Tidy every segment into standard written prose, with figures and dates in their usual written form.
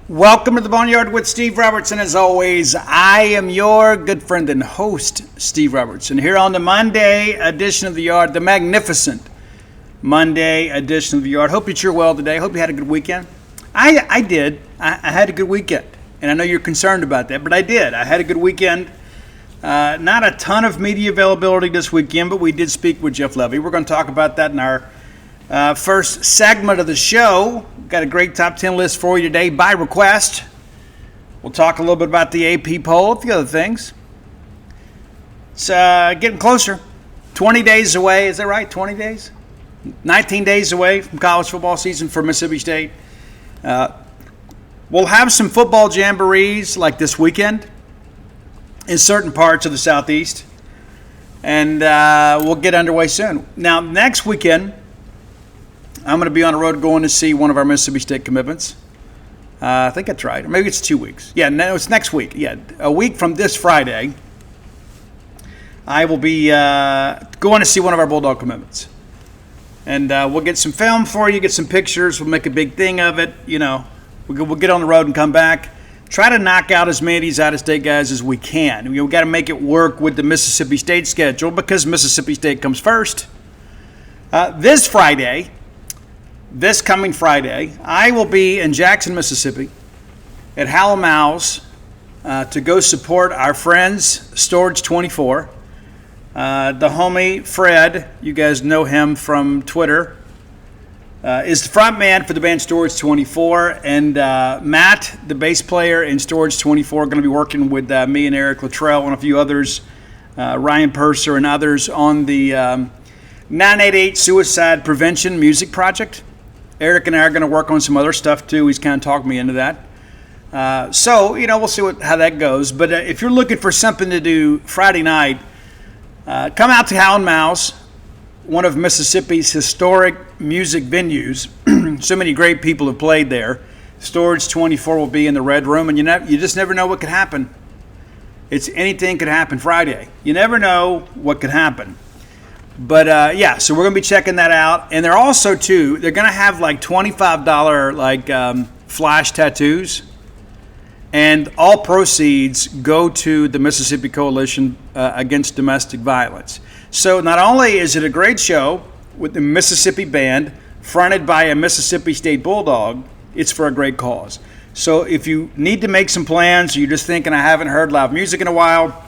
Welcome to the Boneyard with Steve Robertson. As always, I am your good friend and host, Steve Robertson, here on the Monday edition of the Yard, the magnificent Monday edition of the Yard. Hope that you're well today. Hope you had a good weekend. I did. I had a good weekend, and I know you're concerned about that, but I did. I had a good weekend. Not a ton of media availability this weekend, but we did speak with Jeff Lebby. We're going to talk about that in our first segment of the show. Got a great top 10 list for you today by request. We'll talk a little bit about the AP poll, a few other things. It's getting closer. 20 days away. Is that right? 20 days? 19 days away from college football season for Mississippi State. We'll have some football jamborees like this weekend in certain parts of the Southeast. And we'll get underway soon. Now, next weekend, I'm going to be on the road going to see one of our Mississippi State commitments. I think that's right. Or maybe it's 2 weeks. Yeah, no, it's next week. Yeah, a week from this Friday, I will be going to see one of our Bulldog commitments. And we'll get some film for you, get some pictures. We'll make a big thing of it. You know, we'll get on the road and come back. Try to knock out as many of these out-of-state guys as we can. We've got to make it work with the Mississippi State schedule because Mississippi State comes first. This coming Friday, I will be in Jackson, Mississippi at Hal & Mal's to go support our friends, Storage 24. The homie, Fred, you guys know him from Twitter, is the front man for the band Storage 24. And Matt, the bass player in Storage 24, are going to be working with me and Eric Luttrell and a few others, Ryan Purser and others on the 988 Suicide Prevention Music Project. Eric and I are going to work on some other stuff, too. He's kind of talked me into that. So, we'll see how that goes. But if you're looking for something to do Friday night, come out to Hal & Mal's, one of Mississippi's historic music venues. So many great people have played there. Storage 24 will be in the Red Room, and you just never know what could happen. Anything could happen Friday. You never know what could happen. But, so we're going to be checking that out. And they're also, too, they're going to have like $25 flash tattoos. And all proceeds go to the Mississippi Coalition Against Domestic Violence. So not only is it a great show with the Mississippi Band fronted by a Mississippi State Bulldog, it's for a great cause. So if you need to make some plans, or you're just thinking I haven't heard live music in a while,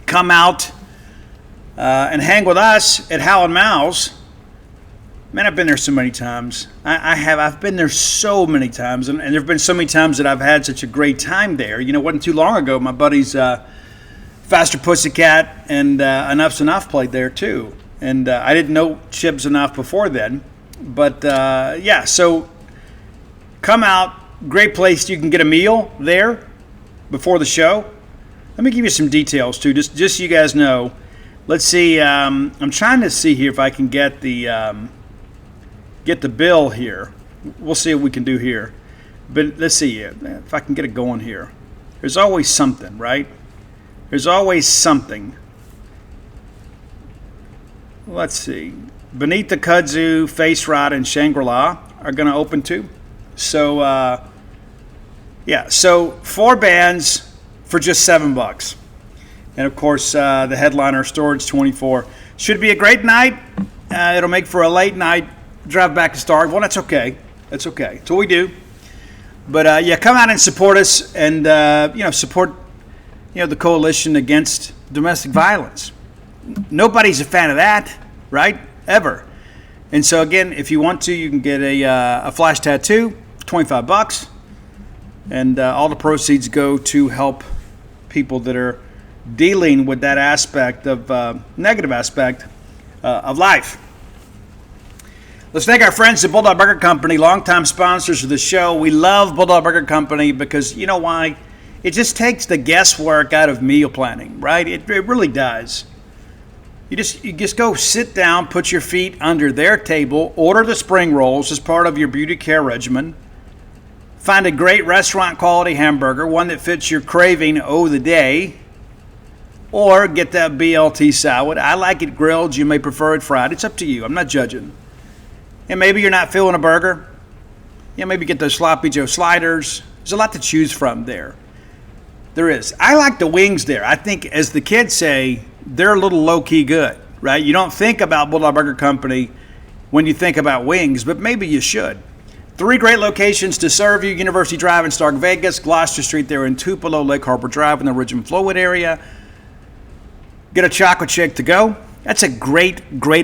come out. And hang with us at Hal & Mal's. Man, I've been there so many times. I've been there so many times, and there have been so many times that I've had such a great time there. It wasn't too long ago, my buddies Faster Pussycat and Enough's Enough played there too. And I didn't know Chib's Enough before then. But, so come out. Great place. You can get a meal there before the show. Let me give you some details, too, just so you guys know. Let's see. I'm trying to see here if I can get the bill here. We'll see what we can do here. But let's see if I can get it going here. There's always something, right? There's always something. Let's see. Beneath the Kudzu, Face Rot, and Shangri-La are going to open too. So, so 4 bands for just $7. And, of course, the headliner, Storage 24. Should be a great night. It'll make for a late night drive back to Starkville. That's okay. That's okay. That's what we do. But, come out and support us and, support, the Coalition Against Domestic Violence. Nobody's a fan of that, right? Ever. And so, again, if you want to, you can get a flash tattoo, $25. And all the proceeds go to help people that are dealing with that aspect of negative aspect of life. Let's thank our friends at Bulldog Burger Company, longtime sponsors of the show. We love Bulldog Burger Company because, you know why? It just takes the guesswork out of meal planning, right? It really does. You just go sit down, put your feet under their table, order the spring rolls as part of your beauty care regimen. Find a great restaurant quality hamburger, one that fits your craving of the day. Or get that BLT salad. I like it grilled. You may prefer it fried. It's up to you. I'm not judging. And maybe you're not feeling a burger. maybe get those Sloppy Joe sliders. There's a lot to choose from there. There is. I like the wings there. I think, as the kids say, they're a little low-key good, right? You don't think about Bulldog Burger Company when you think about wings, but maybe you should. 3 great locations to serve you: University Drive in Stark Vegas, Gloucester Street there in Tupelo, Lake Harbor Drive in the Ridgeland Flowood area. Get a chocolate shake to go. That's a great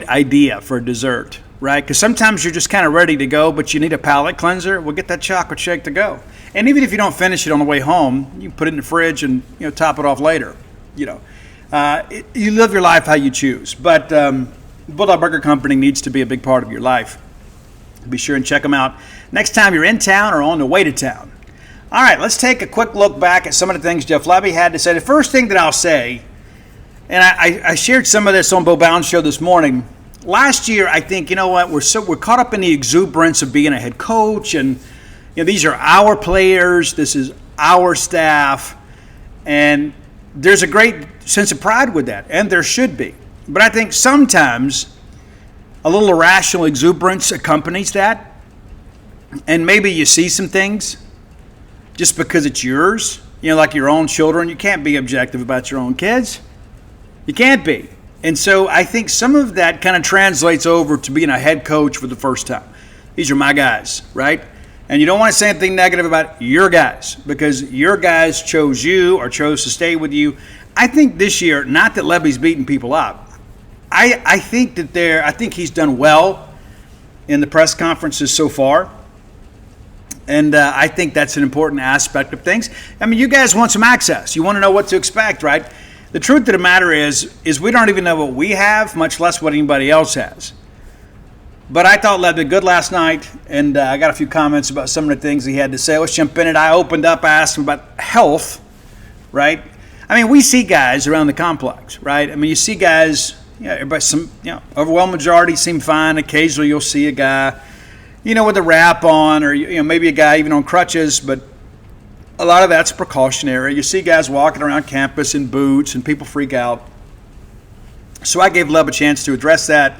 idea for a dessert, right? Because sometimes you're just kind of ready to go, but you need a palate cleanser. Well, get that chocolate shake to go. And even if you don't finish it on the way home, you can put it in the fridge and top it off later. You live your life how you choose. But Bulldog Burger Company needs to be a big part of your life. Be sure and check them out next time you're in town or on the way to town. All right, let's take a quick look back at some of the things Jeff Lebby had to say. The first thing that I'll say, and I shared some of this on Bo Bound's show this morning. Last year, I think, we're caught up in the exuberance of being a head coach, and these are our players, this is our staff, and there's a great sense of pride with that, and there should be. But I think sometimes a little irrational exuberance accompanies that, and maybe you see some things just because it's yours, like your own children. You can't be objective about your own kids. You can't be. And so I think some of that kind of translates over to being a head coach for the first time. These are my guys, right? And you don't want to say anything negative about your guys, because your guys chose you or chose to stay with you. I think this year, not that Lebby's beating people up, I think he's done well in the press conferences so far. And I think that's an important aspect of things. I mean, you guys want some access. You want to know what to expect, right? The truth of the matter is we don't even know what we have, much less what anybody else has. But I thought Lebby did good last night, and I got a few comments about some of the things he had to say. Let's jump in it. I opened up, I asked him about health, right? I mean, we see guys around the complex, right? I mean, you see guys, everybody, overwhelming majority seem fine. Occasionally you'll see a guy, with a wrap on, or, maybe a guy even on crutches, but a lot of that's precautionary. You see guys walking around campus in boots, and people freak out. So I gave Leb a chance to address that.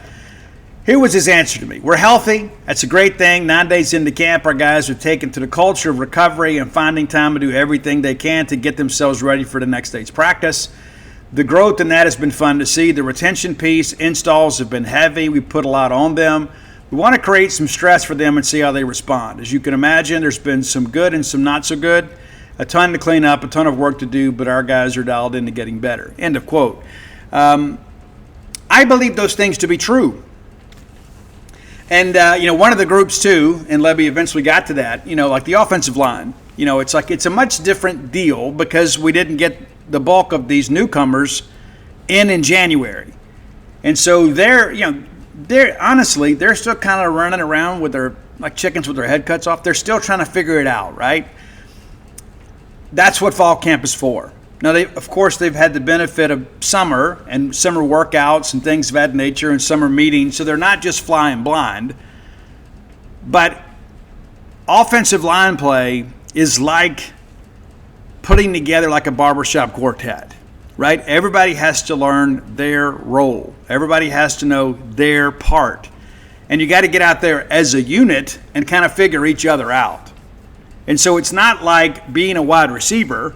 Here was his answer to me. We're healthy. That's a great thing. 9 days into camp, our guys are taken to the culture of recovery and finding time to do everything they can to get themselves ready for the next day's practice. The growth in that has been fun to see. The retention piece, installs have been heavy. We put a lot on them. We want to create some stress for them and see how they respond. As you can imagine, there's been some good and some not so good. A ton to clean up, a ton of work to do, but our guys are dialed into getting better. End of quote. I believe those things to be true. And, one of the groups, too, and Lebby eventually got to that, like the offensive line. It's a much different deal because we didn't get the bulk of these newcomers in January. And so they're still kind of running around with their, like chickens with their head cuts off. They're still trying to figure it out, right? That's what fall camp is for. Now, they've had the benefit of summer and summer workouts and things of that nature and summer meetings, so they're not just flying blind. But offensive line play is like putting together like a barbershop quartet, right? Everybody has to learn their role. Everybody has to know their part. And you got to get out there as a unit and kind of figure each other out. And so it's not like being a wide receiver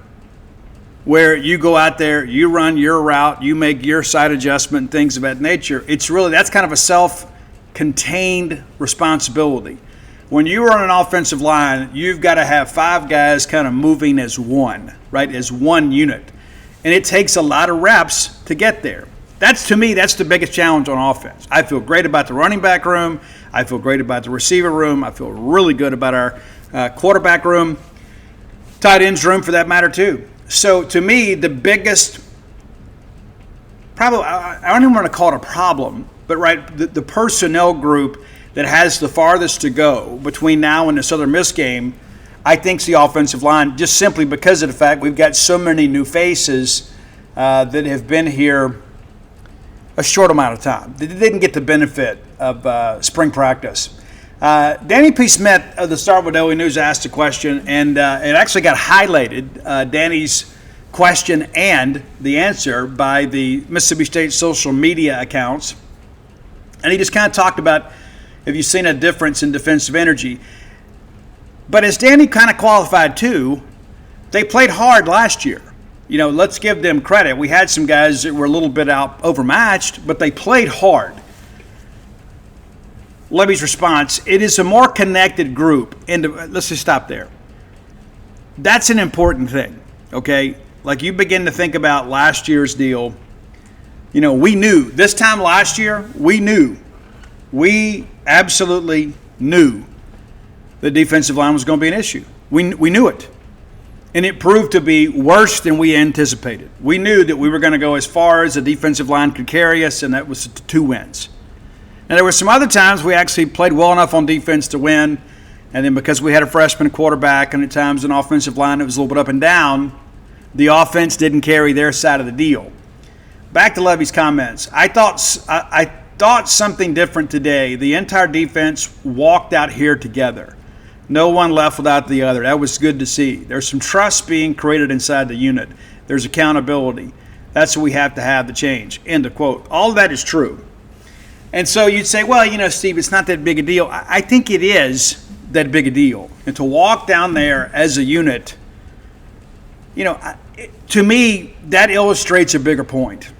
where you go out there, you run your route, you make your side adjustment and things of that nature. That's kind of a self-contained responsibility. When you are on an offensive line, you've got to have 5 guys kind of moving as one, right, as one unit. And it takes a lot of reps to get there. To me, that's the biggest challenge on offense. I feel great about the running back room. I feel great about the receiver room. I feel really good about our quarterback room, tight ends room for that matter too. So to me, the biggest, probably, I don't even want to call it a problem, but right, the personnel group that has the farthest to go between now and the Southern Miss game, I think is the offensive line, just simply because of the fact we've got so many new faces that have been here a short amount of time. They didn't get the benefit of spring practice. Danny P. Smith of the Starkville Daily News asked a question, and it actually got highlighted, Danny's question and the answer, by the Mississippi State social media accounts. And he just kind of talked about, have you seen a difference in defensive energy? But as Danny kind of qualified too, they played hard last year. You know, let's give them credit. We had some guys that were a little bit overmatched, but they played hard. Lebby's response, it is a more connected group. And let's just stop there. That's an important thing, okay? Like you begin to think about last year's deal. You know, we knew this time last year, we absolutely knew the defensive line was going to be an issue. We knew it. And it proved to be worse than we anticipated. We knew that we were going to go as far as the defensive line could carry us, and that was 2 wins. And there were some other times we actually played well enough on defense to win, and then because we had a freshman quarterback and at times an offensive line that was a little bit up and down, the offense didn't carry their side of the deal. Back to Lebby's comments. I thought something different today. The entire defense walked out here together. No one left without the other. That was good to see. There's some trust being created inside the unit. There's accountability. That's what we have to have to change. End of quote. All of that is true. And so you'd say, well, you know, Steve, it's not that big a deal. I think it is that big a deal. And to walk down there as a unit, you know, to me, that illustrates a bigger point.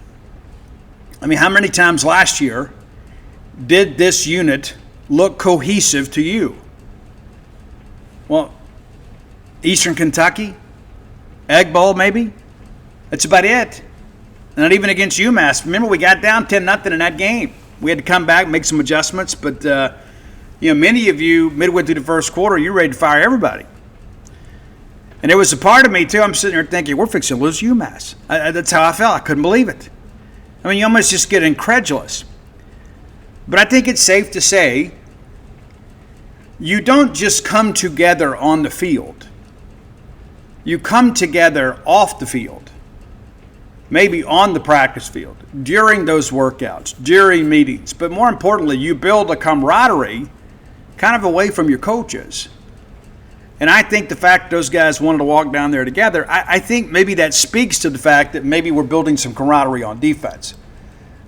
I mean, how many times last year did this unit look cohesive to you? Well, Eastern Kentucky, Egg Bowl maybe. That's about it. Not even against UMass. Remember, we got down 10-0 in that game. We had to come back, make some adjustments. But, you know, many of you, midway through the first quarter, you're ready to fire everybody. And there was a part of me, too, I'm sitting there thinking, we're fixing to lose UMass. That's how I felt. I couldn't believe it. I mean, you almost just get incredulous. But I think it's safe to say you don't just come together on the field. You come together off the field, maybe on the practice field, during those workouts, during meetings. But more importantly, you build a camaraderie kind of away from your coaches. And I think the fact those guys wanted to walk down there together, I think maybe that speaks to the fact that maybe we're building some camaraderie on defense.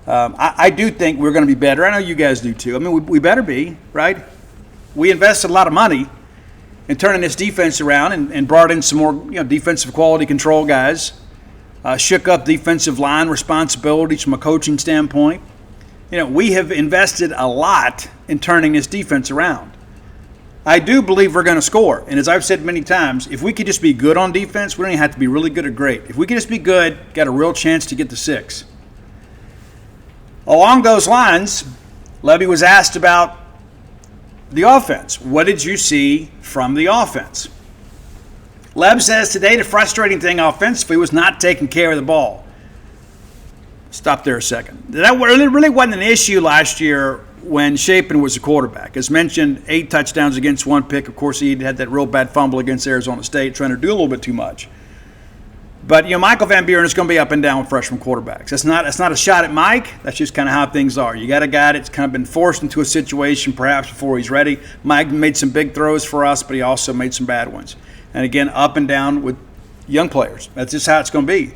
I do think we're going to be better. I know you guys do too. I mean, we better be, right? We invested a lot of money in turning this defense around and brought in some more, you know, defensive quality control guys, shook up defensive line responsibilities from a coaching standpoint. You know, we have invested a lot in turning this defense around. I do believe we're going to score. And as I've said many times, if we could just be good on defense, we don't even have to be really good or great. If we could just be good, got a real chance to get to 6. Along those lines, Lebby was asked about the offense. What did you see from the offense? Leb says today the frustrating thing offensively was not taking care of the ball. Stop there a second. That really wasn't an issue last year when Shapen was the quarterback. As mentioned, 8 touchdowns against 1 pick. Of course, he had that real bad fumble against Arizona State, trying to do a little bit too much. But, you know, Michael Van Buren is going to be up and down with freshman quarterbacks. That's not a shot at Mike. That's just kind of how things are. You got a guy that's kind of been forced into a situation perhaps before he's ready. Mike made some big throws for us, but he also made some bad ones. And, again, up and down with young players. That's just how it's going to be.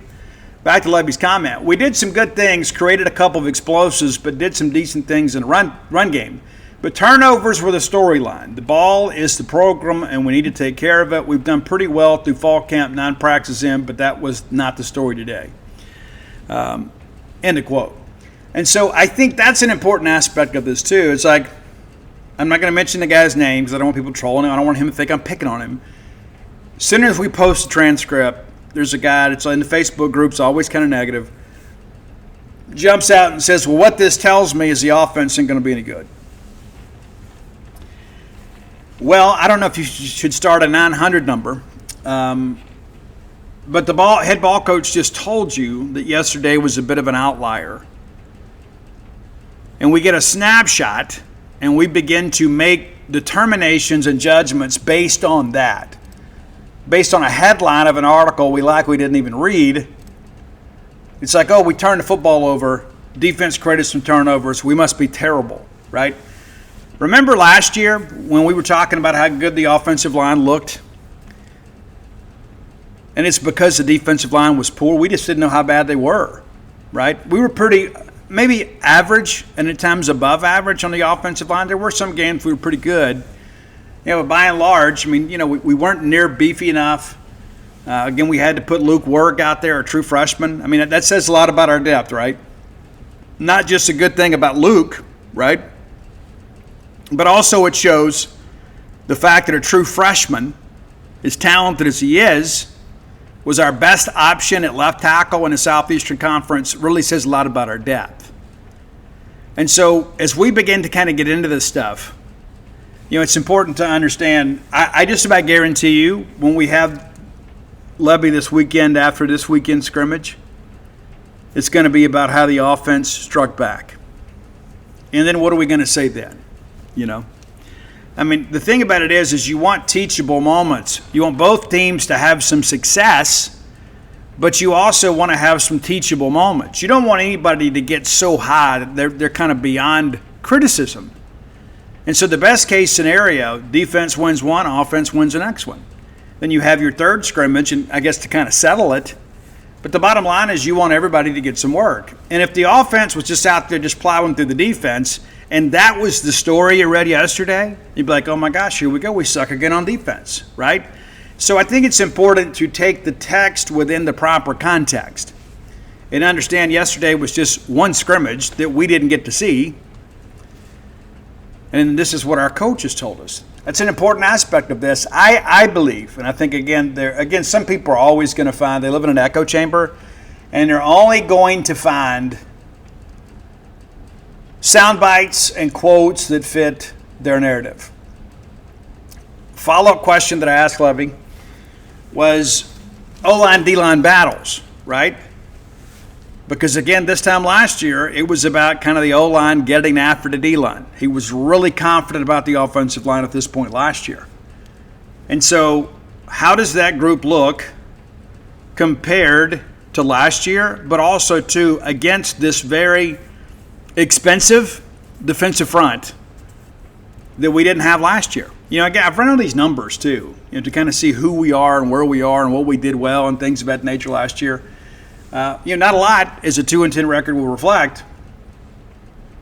Back to Lebby's comment. We did some good things, created a couple of explosives, but did some decent things in the run game. But turnovers were the storyline. The ball is the program, and we need to take care of it. We've done pretty well through fall camp, 9 practices in, but that was not the story today. End of quote. And so I think that's an important aspect of this, too. It's like, I'm not going to mention the guy's name because I don't want people trolling him. I don't want him to think I'm picking on him. As soon as we post the transcript, there's a guy that's in the Facebook groups, always kind of negative, jumps out and says, well, what this tells me is the offense isn't going to be any good. Well, I don't know if you should start a 900 number, but the head ball coach just told you that yesterday was a bit of an outlier. And we get a snapshot, and we begin to make determinations and judgments based on that. Based on a headline of an article we likely didn't even read. It's like, oh, we turned the football over, defense created some turnovers, we must be terrible, right? Remember last year when we were talking about how good the offensive line looked? And it's because the defensive line was poor. We just didn't know how bad they were, right? We were pretty, maybe average and at times above average on the offensive line. There were some games we were pretty good. But by and large, I mean, we weren't near beefy enough. Again, we had to put Luke Work out there, a true freshman. I mean, that says a lot about our depth, right? Not just a good thing about Luke, right? But also it shows the fact that a true freshman, as talented as he is, was our best option at left tackle in the Southeastern Conference. Really says a lot about our depth. And so as we begin to kind of get into this stuff, it's important to understand, I just about guarantee you when we have Lebby this weekend after this weekend scrimmage, it's going to be about how the offense struck back. And then what are we going to say then? I mean, the thing about it is you want teachable moments. You want both teams to have some success, but you also want to have some teachable moments. You don't want anybody to get so high that they're kind of beyond criticism. And so the best case scenario, defense wins one, offense wins the next one. Then you have your third scrimmage, and I guess to kind of settle it. But the bottom line is you want everybody to get some work. And if the offense was just out there just plowing through the defense, and that was the story you read yesterday, you'd be like, oh my gosh, here we go. We suck again on defense, right? So I think it's important to take the text within the proper context and understand yesterday was just one scrimmage that we didn't get to see. And this is what our coaches told us. That's an important aspect of this. I believe, and I think, again, some people are always going to find, they live in an echo chamber, and they're only going to find sound bites and quotes that fit their narrative. Follow-up question that I asked Lebby was O-line, D-line battles, right? Because, again, this time last year, it was about kind of the O-line getting after the D-line. He was really confident about the offensive line at this point last year. And so how does that group look compared to last year, but also to against this very expensive defensive front that we didn't have last year? Again, I've run all these numbers too, to kind of see who we are and where we are and what we did well and things of that nature last year. Not a lot as a 2-10 record will reflect,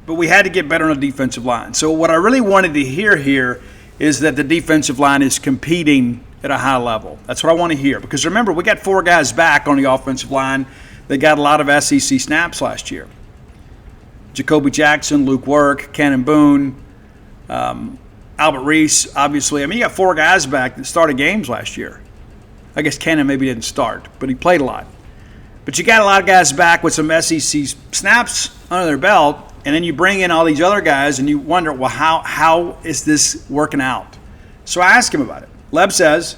but we had to get better on the defensive line. So what I really wanted to hear here is that the defensive line is competing at a high level. That's what I want to hear. Because remember, we got 4 guys back on the offensive line that got a lot of SEC snaps last year. Jacoby Jackson, Luke Work, Cannon Boone, Albert Reese, obviously. I mean, you got 4 guys back that started games last year. I guess Cannon maybe didn't start, but he played a lot. But you got a lot of guys back with some SEC snaps under their belt, and then you bring in all these other guys, and you wonder, well, how is this working out? So I asked him about it. Leb says,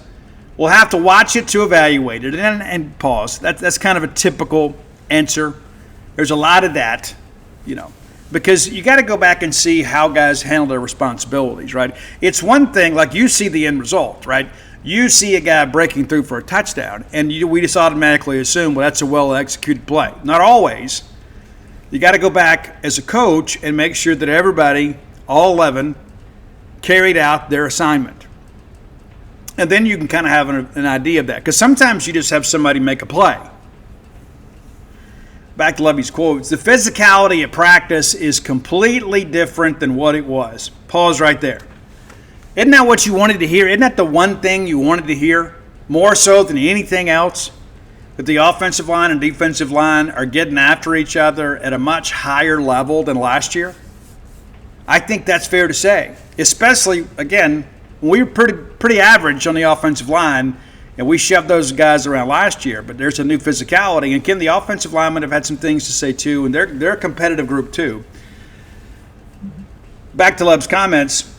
we'll have to watch it to evaluate it, and pause. That's kind of a typical answer. There's a lot of that, because you got to go back and see how guys handle their responsibilities, right? It's one thing, like you see the end result, right? You see a guy breaking through for a touchdown, and we just automatically assume, well, that's a well-executed play. Not always. You got to go back as a coach and make sure that everybody, all 11, carried out their assignment. And then you can kind of have an idea of that. Because sometimes you just have somebody make a play. Back to Lebby's quotes. The physicality at practice is completely different than what it was. Pause right there. Isn't that what you wanted to hear? Isn't that the one thing you wanted to hear? More so than anything else? That the offensive line and defensive line are getting after each other at a much higher level than last year? I think that's fair to say. Especially, again, when we were pretty average on the offensive line, and we shoved those guys around last year, but there's a new physicality. And again, the offensive linemen have had some things to say too, and they're a competitive group too. Back to Leb's comments.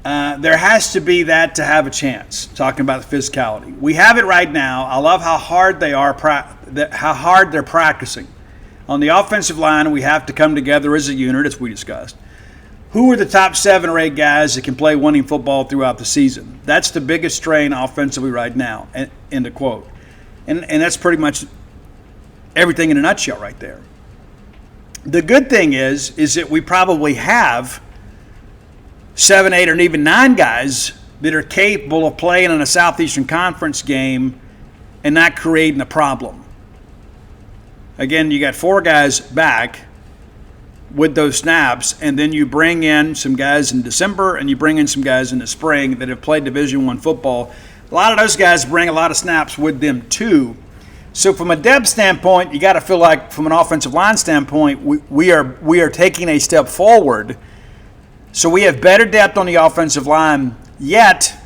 There has to be that to have a chance, talking about the physicality. We have it right now. I love how hard they're practicing. On the offensive line, we have to come together as a unit, as we discussed. Who are the top 7 or 8 guys that can play winning football throughout the season? That's the biggest strain offensively right now, end of quote. And that's pretty much everything in a nutshell right there. The good thing is that we probably have 7, 8, or even 9 guys that are capable of playing in a Southeastern Conference game and not creating a problem. Again, you got 4 guys back, with those snaps, and then you bring in some guys in December and you bring in some guys in the spring that have played Division I football. A lot of those guys bring a lot of snaps with them too. So from a depth standpoint, you got to feel like from an offensive line standpoint, we are taking a step forward. So we have better depth on the offensive line, yet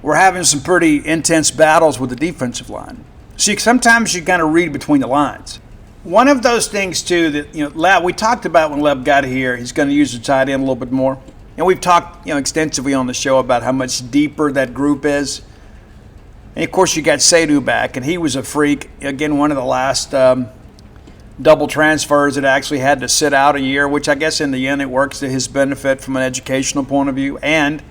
we're having some pretty intense battles with the defensive line. See, sometimes you kind of read between the lines. One of those things, too, that, Lab, we talked about when Leb got here, he's going to use the tight end a little bit more. And we've talked, extensively on the show about how much deeper that group is. And, of course, you got Sadu back, and he was a freak. Again, one of the last double transfers that actually had to sit out a year, which I guess in the end it works to his benefit from an educational point of view. And,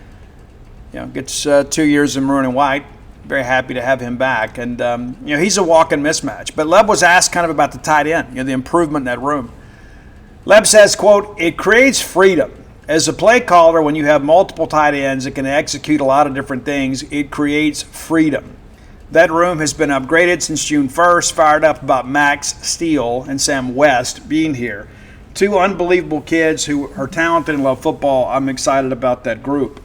gets 2 years in maroon and white. Very happy to have him back. And, he's a walk-in mismatch. But Leb was asked kind of about the tight end, the improvement in that room. Leb says, quote, "It creates freedom. As a play caller, when you have multiple tight ends that can execute a lot of different things, it creates freedom. That room has been upgraded since June 1st, fired up about Max Steele and Sam West being here. Two unbelievable kids who are talented and love football. I'm excited about that group."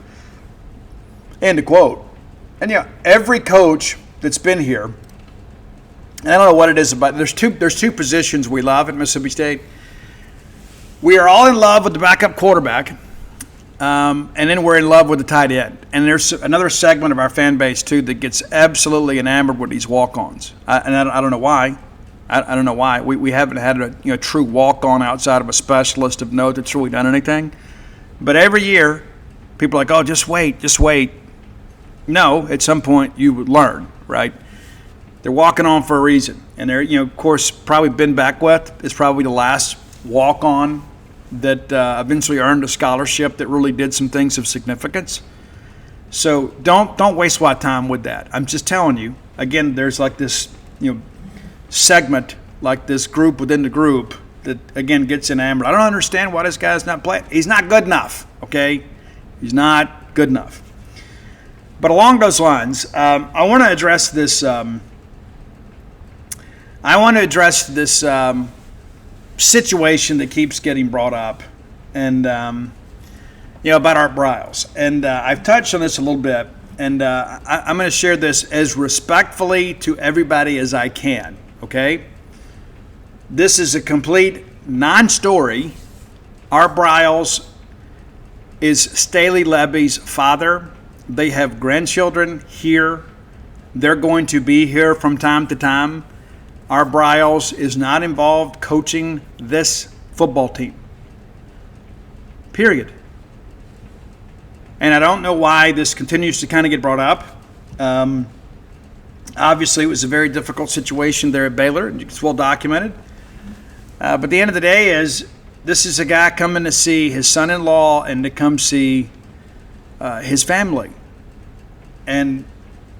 End of quote. And every coach that's been here, and I don't know what it is about. There's two positions we love at Mississippi State. We are all in love with the backup quarterback, and then we're in love with the tight end. And there's another segment of our fan base too that gets absolutely enamored with these walk-ons. I don't know why. I don't know why. We haven't had a true walk-on outside of a specialist of note that's really done anything. But every year, people are like, "Oh, just wait, just wait." No, at some point you would learn, right? They're walking on for a reason. And they're, of course, probably Ben Beckwith is probably the last walk-on that eventually earned a scholarship that really did some things of significance. So don't waste a lot of time with that. I'm just telling you, again, there's like this, segment, like this group within the group that, again, gets enamored. I don't understand why this guy's not playing. He's not good enough, okay? He's not good enough. But along those lines, I want to address this. Situation that keeps getting brought up, and about Art Briles. And I've touched on this a little bit, and I'm going to share this as respectfully to everybody as I can. Okay. This is a complete non-story. Art Briles is Staley Lebby's father. They have grandchildren here. They're going to be here from time to time. Art Briles is not involved coaching this football team. Period. And I don't know why this continues to kind of get brought up. Obviously, it was a very difficult situation there at Baylor. It's well documented. But the end of the day is this is a guy coming to see his son-in-law and to come see his family. And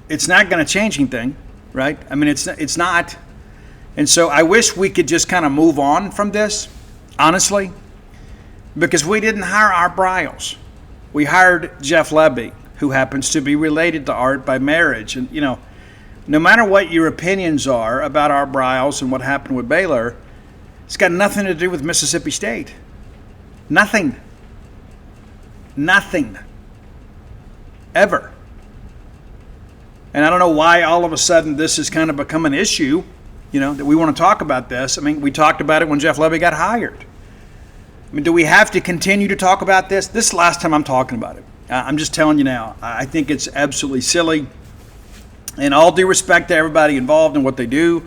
it's not going to change anything, right? I mean, it's not. And so I wish we could just kind of move on from this, honestly, because we didn't hire Art Briles. We hired Jeff Lebby, who happens to be related to Art by marriage. And, no matter what your opinions are about Art Briles and what happened with Baylor, it's got nothing to do with Mississippi State. Nothing. Nothing. Ever. And I don't know why all of a sudden this has kind of become an issue, that we want to talk about this. I mean, we talked about it when Jeff Lebby got hired. I mean, do we have to continue to talk about this? This is the last time I'm talking about it. I'm just telling you now. I think it's absolutely silly. And all due respect to everybody involved in what they do,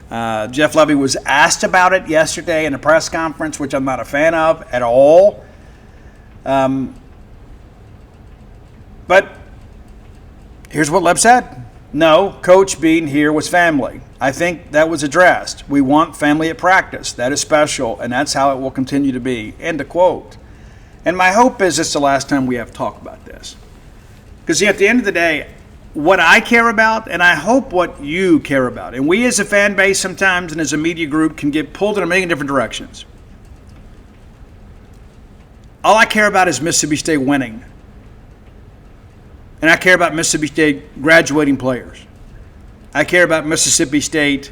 Jeff Lebby was asked about it yesterday in a press conference, which I'm not a fan of at all. But here's what Leb said. No, Coach being here was family. I think that was addressed. We want family at practice. That is special, and that's how it will continue to be. End of quote. And my hope is it's the last time we have to talk about this. Because at the end of the day, what I care about, and I hope what you care about, and we as a fan base sometimes and as a media group can get pulled in a million different directions. All I care about is Mississippi State winning. And I care about Mississippi State graduating players. I care about Mississippi State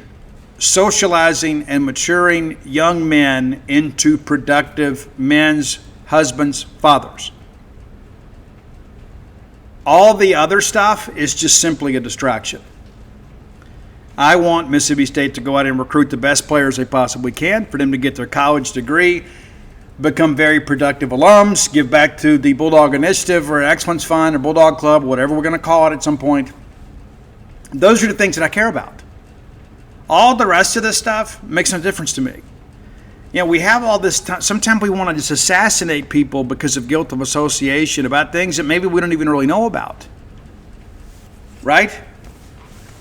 socializing and maturing young men into productive men's husbands, fathers. All the other stuff is just simply a distraction. I want Mississippi State to go out and recruit the best players they possibly can, for them to get their college degree, become very productive alums, give back to the Bulldog Initiative or Excellence Fund or Bulldog Club, whatever we're going to call it at some point. Those are the things that I care about. All the rest of this stuff makes no difference to me. You know, we have all this time. Sometimes we want to just assassinate people because of guilt of association about things that maybe we don't even really know about. Right?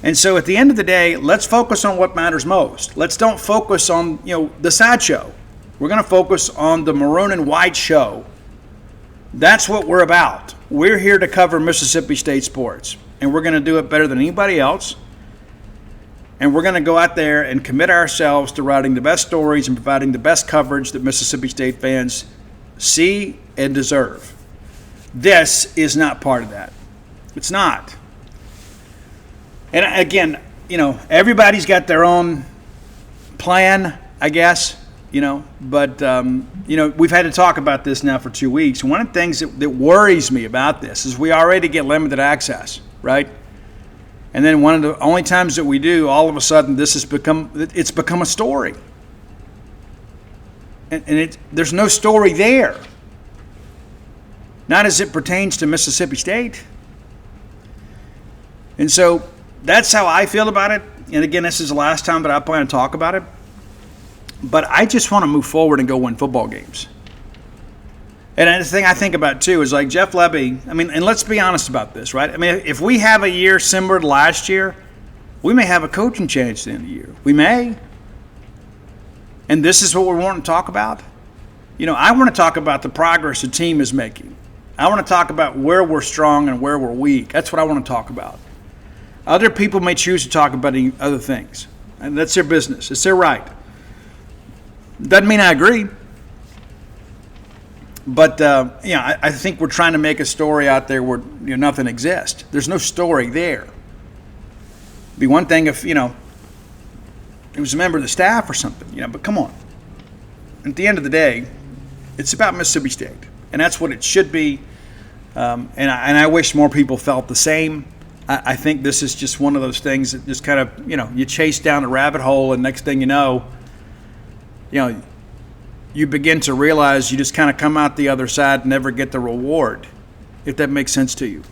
And so at the end of the day, let's focus on what matters most. Let's don't focus on, the sideshow. We're going to focus on the maroon and white show. That's what we're about. We're here to cover Mississippi State sports, and we're going to do it better than anybody else. And we're going to go out there and commit ourselves to writing the best stories and providing the best coverage that Mississippi State fans see and deserve. This is not part of that. It's not. And again, everybody's got their own plan, I guess, but, we've had to talk about this now for 2 weeks. One of the things that worries me about this is we already get limited access, right? And then one of the only times that we do, all of a sudden, it's become a story. And there's no story there. Not as it pertains to Mississippi State. And so that's how I feel about it. And again, this is the last time that I plan to talk about it. But I just want to move forward and go win football games. And the thing I think about, too, is like Jeff Lebby, and let's be honest about this, right? If we have a year similar to last year, we may have a coaching change at the end of the year. We may. And this is what we want to talk about. I want to talk about the progress the team is making. I want to talk about where we're strong and where we're weak. That's what I want to talk about. Other people may choose to talk about other things. And that's their business. It's their right. Doesn't mean I agree. But, I think we're trying to make a story out there where nothing exists. There's no story there. It'd be one thing if, it was a member of the staff or something, but come on. At the end of the day, it's about Mississippi State. And that's what it should be. And I wish more people felt the same. I think this is just one of those things that just kind of, you chase down a rabbit hole, and next thing you know, you begin to realize you just kind of come out the other side and never get the reward, if that makes sense to you.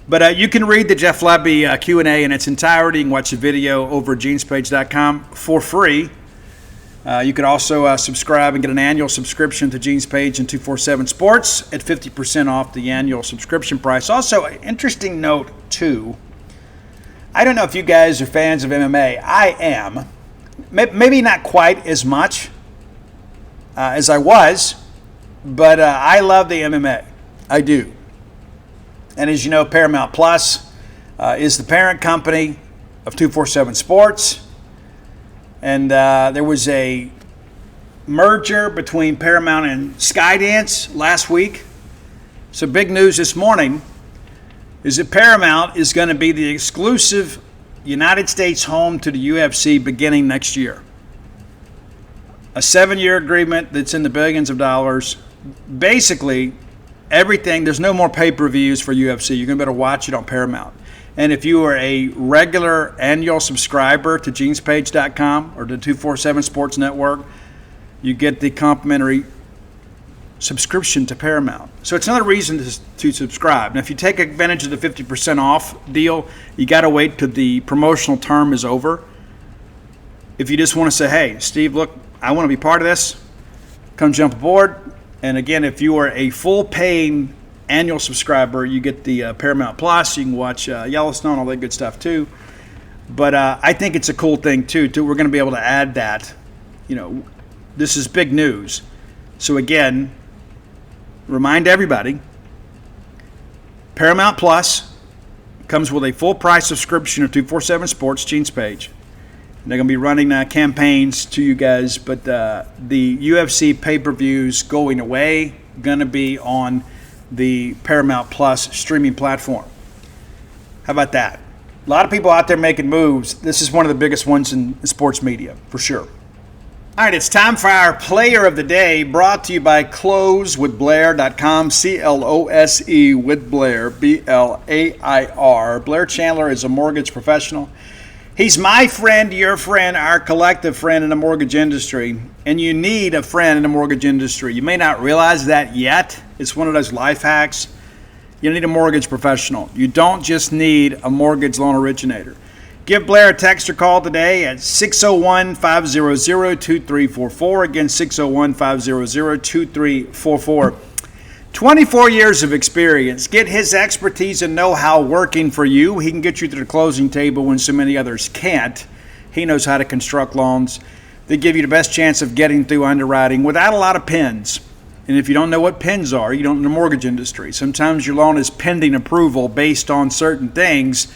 But you can read the Jeff Lebby Q&A in its entirety. You can watch the video over at genespage.com for free. You can also subscribe and get an annual subscription to Gene's Page and 247 Sports at 50% off the annual subscription price. Also, an interesting note, too. I don't know if you guys are fans of MMA. I am. Maybe not quite as much as I was, but I love the MMA. I do. And as you know, Paramount Plus is the parent company of 247 Sports. And there was a merger between Paramount and Skydance last week. So big news this morning is that Paramount is going to be the exclusive United States home to the UFC beginning next year. A 7-year agreement that's in the billions of dollars. Basically, everything, there's no more pay-per-views for UFC. You're going to be able to watch it on Paramount. And if you are a regular annual subscriber to genespage.com or the 247 Sports Network, you get the complimentary subscription to Paramount. So it's another reason to subscribe. Now, if you take advantage of the 50% off deal, you got to wait till the promotional term is over. If you just want to say, hey, Steve, look, I want to be part of this, come jump aboard. And again, if you are a full-paying annual subscriber, you get the Paramount Plus. You can watch Yellowstone, all that good stuff too. But I think it's a cool thing too. We're going to be able to add that. This is big news. So again, remind everybody, Paramount Plus comes with a full-price subscription of 247 Sports, Gene's Page. And they're going to be running campaigns to you guys, but the UFC pay-per-views going away, going to be on the Paramount Plus streaming platform. How about that? A lot of people out there making moves. This is one of the biggest ones in sports media, for sure. All right, it's time for our player of the day, brought to you by closewithblair.com, C-L-O-S-E with Blair, B-L-A-I-R. Blair Chandler is a mortgage professional. He's my friend, your friend, our collective friend in the mortgage industry, and you need a friend in the mortgage industry. You may not realize that yet. It's one of those life hacks. You need a mortgage professional. You don't just need a mortgage loan originator. Give Blair a text or call today at 601-500-2344. Again, 601-500-2344. 24 years of experience. Get his expertise and know-how working for you. He can get you to the closing table when so many others can't. He knows how to construct loans that give you the best chance of getting through underwriting without a lot of pins. And if you don't know what pins are, you don't know the mortgage industry. Sometimes your loan is pending approval based on certain things.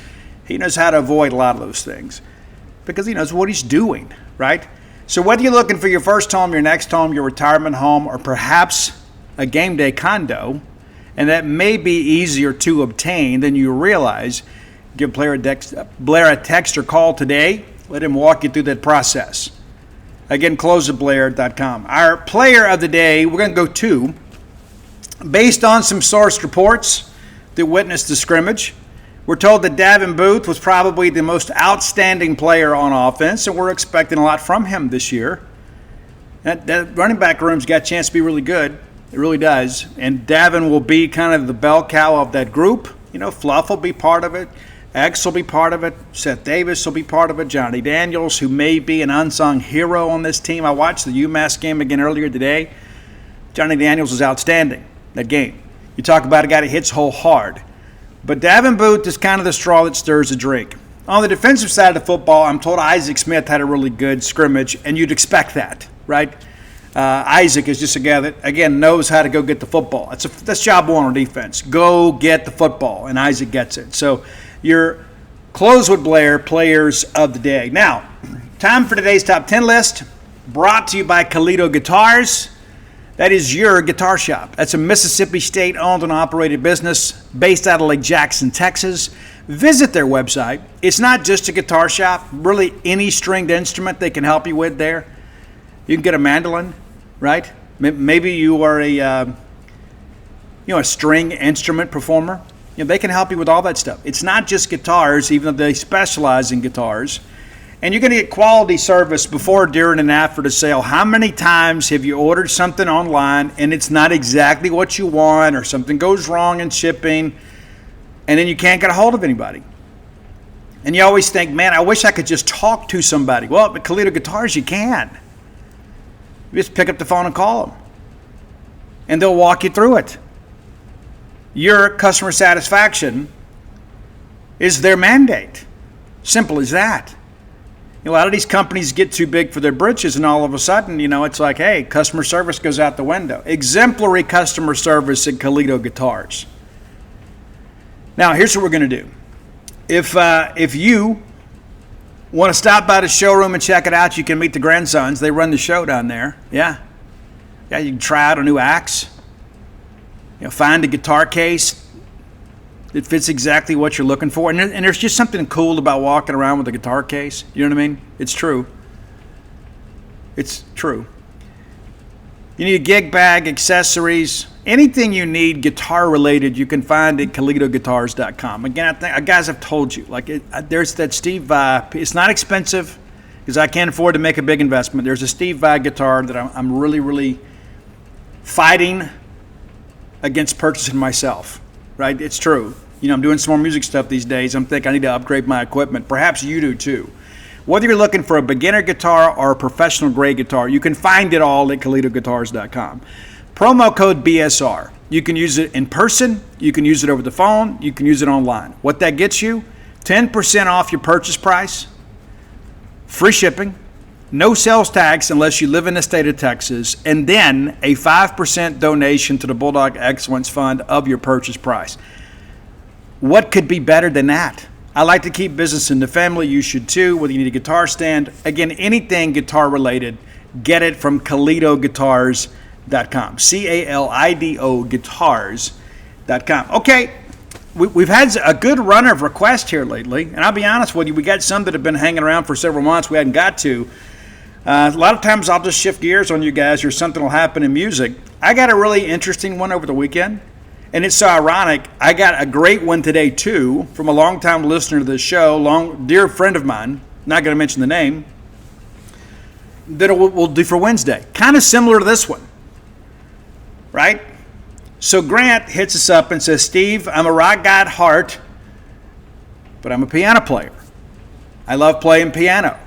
He knows how to avoid a lot of those things because he knows what he's doing, right? So whether you're looking for your first home, your next home, your retirement home, or perhaps a game day condo, and that may be easier to obtain than you realize, give Blair a text or call today. Let him walk you through that process. Again, closewithblair.com. Our player of the day, we're going to go to, based on some sourced reports that witnessed the scrimmage. We're told that Davin Booth was probably the most outstanding player on offense, and we're expecting a lot from him this year. That running back room's got a chance to be really good. It really does. And Davin will be kind of the bell cow of that group. You know, Fluff will be part of it. X will be part of it. Seth Davis will be part of it. Johnny Daniels, who may be an unsung hero on this team. I watched the UMass game again earlier today. Johnny Daniels was outstanding that game. You talk about a guy that hits hole hard. But Davin Booth is kind of the straw that stirs the drink. On the defensive side of the football, I'm told Isaac Smith had a really good scrimmage, and you'd expect that, right? Isaac is just a guy that, again, knows how to go get the football. That's job one on defense. Go get the football, and Isaac gets it. So your Close with Blair players of the day. Now, time for today's top 10 list, brought to you by Kalito Guitars. That is your guitar shop. That's a Mississippi State-owned and operated business based out of Lake Jackson, Texas. Visit their website. It's not just a guitar shop. Really, any stringed instrument they can help you with there. You can get a mandolin, right? Maybe you are a string instrument performer. They can help you with all that stuff. It's not just guitars, even though they specialize in guitars. And you're going to get quality service before, during, and after the sale. How many times have you ordered something online and it's not exactly what you want, or something goes wrong in shipping, and then you can't get a hold of anybody? And you always think, man, I wish I could just talk to somebody. Well, at Kalito Guitars, you can. You just pick up the phone and call them, and they'll walk you through it. Your customer satisfaction is their mandate. Simple as that. A lot of these companies get too big for their britches, and all of a sudden, it's like, hey, customer service goes out the window. Exemplary customer service at Kalito Guitars. Now, here's what we're going to do. If you want to stop by the showroom and check it out, you can meet the grandsons. They run the show down there. Yeah, you can try out a new axe. Find a guitar case that fits exactly what you're looking for. And there's just something cool about walking around with a guitar case. You know what I mean? It's true. It's true. You need a gig bag, accessories, anything you need guitar-related, you can find at KalitoGuitars.com. Again, guys, I've told you, there's that Steve Vai. It's not expensive because I can't afford to make a big investment. There's a Steve Vai guitar that I'm really, really fighting against purchasing myself. Right? It's true. I'm doing some more music stuff these days. I'm thinking I need to upgrade my equipment. Perhaps you do too. Whether you're looking for a beginner guitar or a professional grade guitar, you can find it all at KalitoGuitars.com. Promo code BSR. You can use it in person. You can use it over the phone. You can use it online. What that gets you, 10% off your purchase price, free shipping, no sales tax unless you live in the state of Texas, and then a 5% donation to the Bulldog Excellence Fund of your purchase price. What could be better than that? I like to keep business in the family. You should too, whether you need a guitar stand. Again, anything guitar related, get it from KalitoGuitars.com. CALIDO Guitars.com. Okay, we've had a good run of requests here lately, and I'll be honest with you, we got some that have been hanging around for several months we hadn't got to. A lot of times I'll just shift gears on you guys or something will happen in music. I got a really interesting one over the weekend, and it's so ironic. I got a great one today, too, from a longtime listener to this show, dear friend of mine, not going to mention the name, that we'll do for Wednesday. Kind of similar to this one, right? So Grant hits us up and says, Steve, I'm a rock guy at heart, but I'm a piano player. I love playing piano.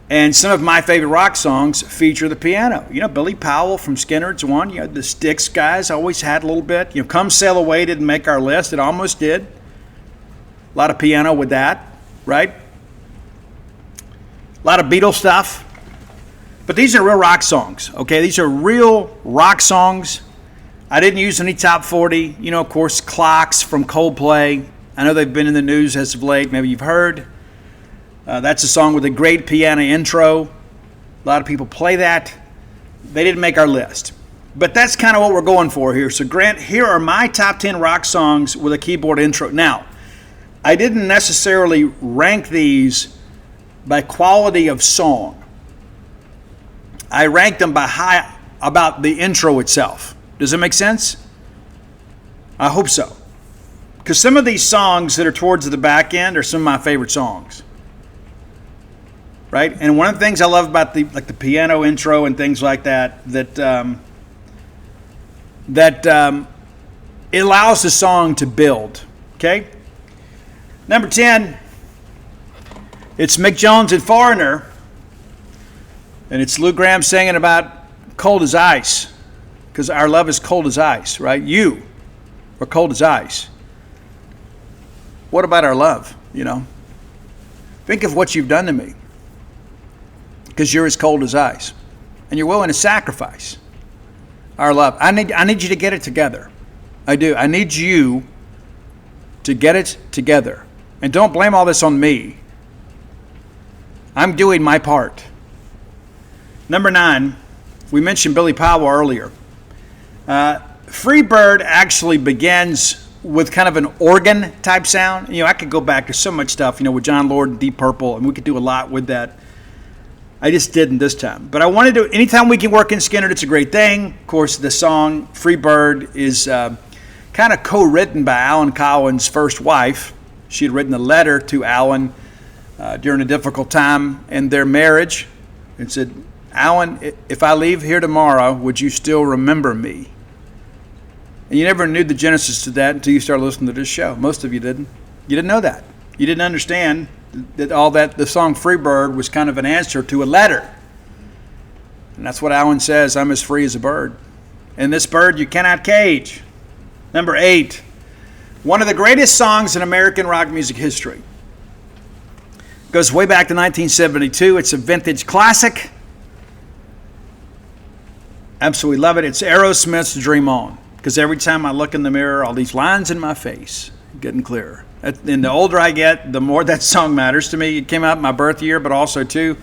And some of my favorite rock songs feature the piano. You know, Billy Powell from Skinner's one. You know, the Styx guys always had a little bit. You know, Come Sail Away didn't make our list. It almost did. A lot of piano with that, right? A lot of Beatles stuff. But these are real rock songs, okay? These are real rock songs. I didn't use any top 40. You know, of course, Clocks from Coldplay. I know they've been in the news as of late. Maybe you've heard. That's a song with a great piano intro. A lot of people play that. They didn't make our list. But that's kind of what we're going for here. So, Grant, here are my top 10 rock songs with a keyboard intro. Now, I didn't necessarily rank these by quality of song. I ranked them by about the intro itself. Does it make sense? I hope so. Because some of these songs that are towards the back end are some of my favorite songs. Right? And one of the things I love about the piano intro and things like that it allows the song to build. Okay? Number 10, it's Mick Jones and Foreigner. And it's Lou Gramm singing about cold as ice. Because our love is cold as ice, right? You are cold as ice. What about our love, you know? Think of what you've done to me. Because you're as cold as ice. And you're willing to sacrifice our love. I need you to get it together. I do. I need you to get it together. And don't blame all this on me. I'm doing my part. Number 9, we mentioned Billy Powell earlier. Free Bird actually begins with kind of an organ type sound. You know, I could go back to so much stuff, you know, with John Lord and Deep Purple, and we could do a lot with that. I just didn't this time. But I wanted to, anytime we can work in Skinner, it's a great thing. Of course, the song Free Bird is kind of co-written by Alan Collins' first wife. She had written a letter to Alan during a difficult time in their marriage and said, Alan, if I leave here tomorrow, would you still remember me? And you never knew the genesis to that until you started listening to this show. Most of you didn't. You didn't know that. You didn't understand that the song Free Bird was kind of an answer to a letter. And that's what Alan says, I'm as free as a bird. And this bird you cannot cage. Number 8, one of the greatest songs in American rock music history. Goes way back to 1972. It's a vintage classic. Absolutely love it. It's Aerosmith's Dream On. Because every time I look in the mirror, all these lines in my face getting clearer. And the older I get, the more that song matters to me. It came out in my birth year, but also, too,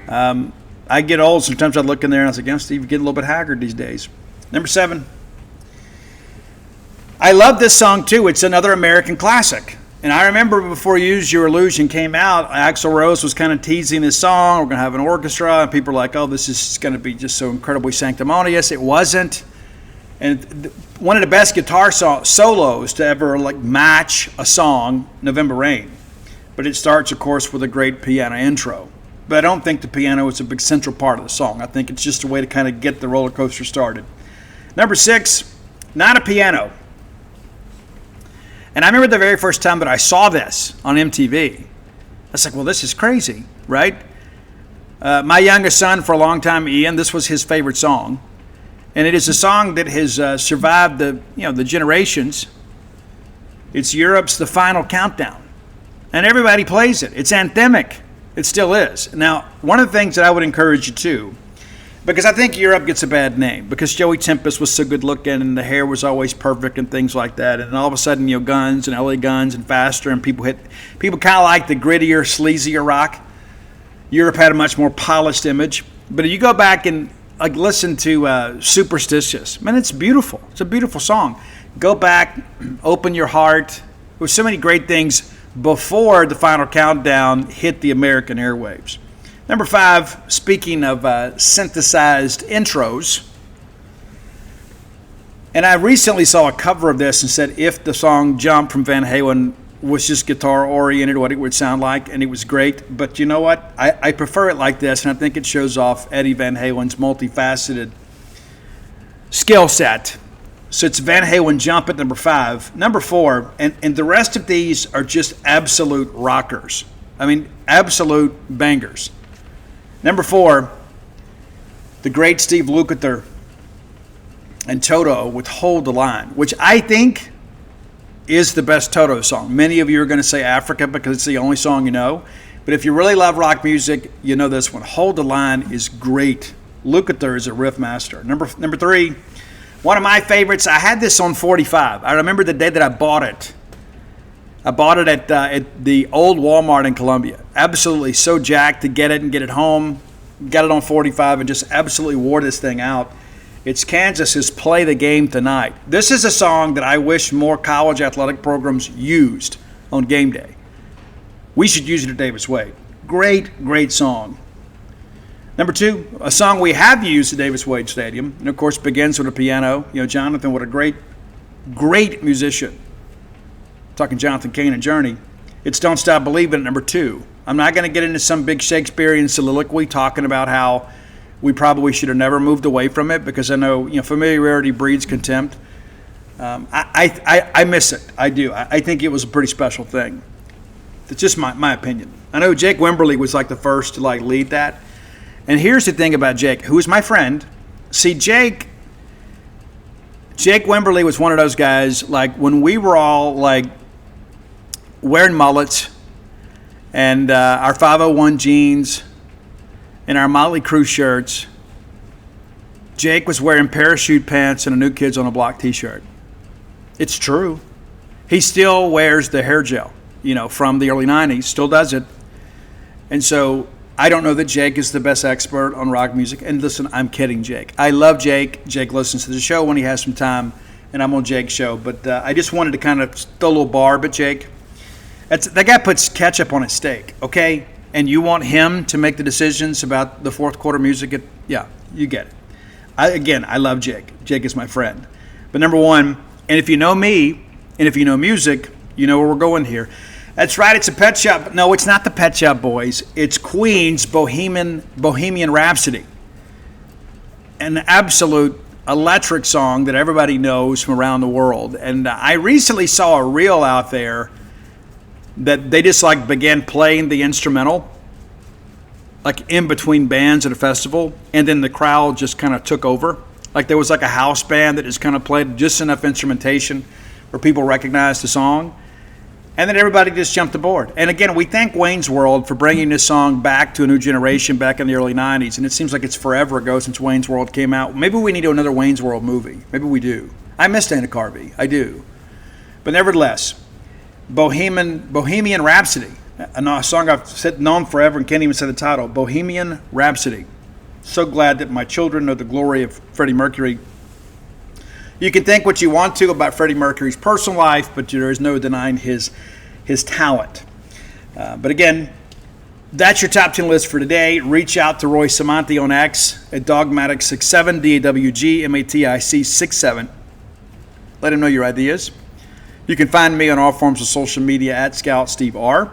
I get old. Sometimes I look in there and I was like, Steve, you get a little bit haggard these days. Number 7. I love this song, too. It's another American classic. And I remember before Use Your Illusion came out, Axl Rose was kind of teasing this song. We're going to have an orchestra. And people were like, oh, this is going to be just so incredibly sanctimonious. It wasn't. And one of the best guitar solos to ever match a song, November Rain. But it starts, of course, with a great piano intro. But I don't think the piano is a big central part of the song. I think it's just a way to kind of get the roller coaster started. Number 6, not a piano. And I remember the very first time that I saw this on MTV. I was like, well, this is crazy, right? My youngest son for a long time, Ian, this was his favorite song. And it is a song that has survived the generations. It's Europe's The Final Countdown. And everybody plays it. It's anthemic. It still is. Now, one of the things that I would encourage you to, because I think Europe gets a bad name, because Joey Tempest was so good looking and the hair was always perfect and things like that. And all of a sudden, Guns and LA Guns and Faster, and people kind of like the grittier, sleazier rock. Europe had a much more polished image. But if you go back and listen to Superstitious. Man, it's beautiful. It's a beautiful song. Go back, open your heart. There were so many great things before the final countdown hit the American airwaves. Number 5, speaking of synthesized intros, and I recently saw a cover of this and said if the song Jump from Van Halen was just guitar oriented, what it would sound like, and it was great. But you know what? I prefer it like this, and I think it shows off Eddie Van Halen's multifaceted skill set. So it's Van Halen Jump at number 5. Number 4, and the rest of these are just absolute rockers. I mean, absolute bangers. Number 4, the great Steve Lukather and Toto with Hold the Line, which I think is the best Toto song. Many of you are going to say Africa because it's the only song you know. But if you really love rock music, you know this one. Hold the Line is great. Lukather is a riff master. Number 3, one of my favorites. I had this on 45. I remember the day that I bought it. I bought it at the old Walmart in Columbia. Absolutely so jacked to get it and get it home. Got it on 45 and just absolutely wore this thing out. It's Kansas's Play the Game Tonight. This is a song that I wish more college athletic programs used on game day. We should use it at Davis Wade. Great, great song. Number 2, a song we have used at Davis Wade Stadium, and of course begins with a piano. You know, Jonathan, what a great, great musician. Talking Jonathan Cain and Journey. It's Don't Stop Believin' at number 2. I'm not going to get into some big Shakespearean soliloquy talking about how we probably should have never moved away from it because I know, familiarity breeds contempt. I miss it. I do. I think it was a pretty special thing. It's just my opinion. I know Jake Wimberly was like the first to lead that. And here's the thing about Jake, who is my friend. See, Jake Wimberly was one of those guys, when we were all wearing mullets and our 501 jeans and our Motley Crue shirts, Jake was wearing parachute pants and a New Kids on the Block t-shirt. It's true. He still wears the hair gel, from the early 90s, still does it. And so I don't know that Jake is the best expert on rock music. And listen, I'm kidding, Jake. I love Jake. Jake listens to the show when he has some time, and I'm on Jake's show. But I just wanted to kind of throw a little barb at Jake. That guy puts ketchup on his steak, okay? And you want him to make the decisions about the fourth quarter music? Yeah, you get it. I love Jake. Jake is my friend. But number 1, and if you know me, and if you know music, you know where we're going here. That's right, it's a Pet Shop. No, it's not the Pet Shop Boys. It's Queen's Bohemian Rhapsody. An absolute electric song that everybody knows from around the world. And I recently saw a reel out there that they just began playing the instrumental in between bands at a festival, and then the crowd just kind of took over. There was a house band that just kind of played just enough instrumentation where people recognized the song, and then everybody just jumped aboard. And again, we thank Wayne's World for bringing this song back to a new generation back in the early 90s, and it seems like it's forever ago since Wayne's World came out. Maybe we need another Wayne's World movie. Maybe we do. I miss Dana Carvey. I do. But nevertheless, Bohemian Rhapsody, a song I've known forever and can't even say the title. Bohemian Rhapsody. So glad that my children know the glory of Freddie Mercury. You can think what you want to about Freddie Mercury's personal life, but there is no denying his talent. But again, that's your top 10 list for today. Reach out to Roy Samanti on X at Dogmatic67, DAWGMATIC67. Let him know your ideas. You can find me on all forms of social media at Scout Steve R.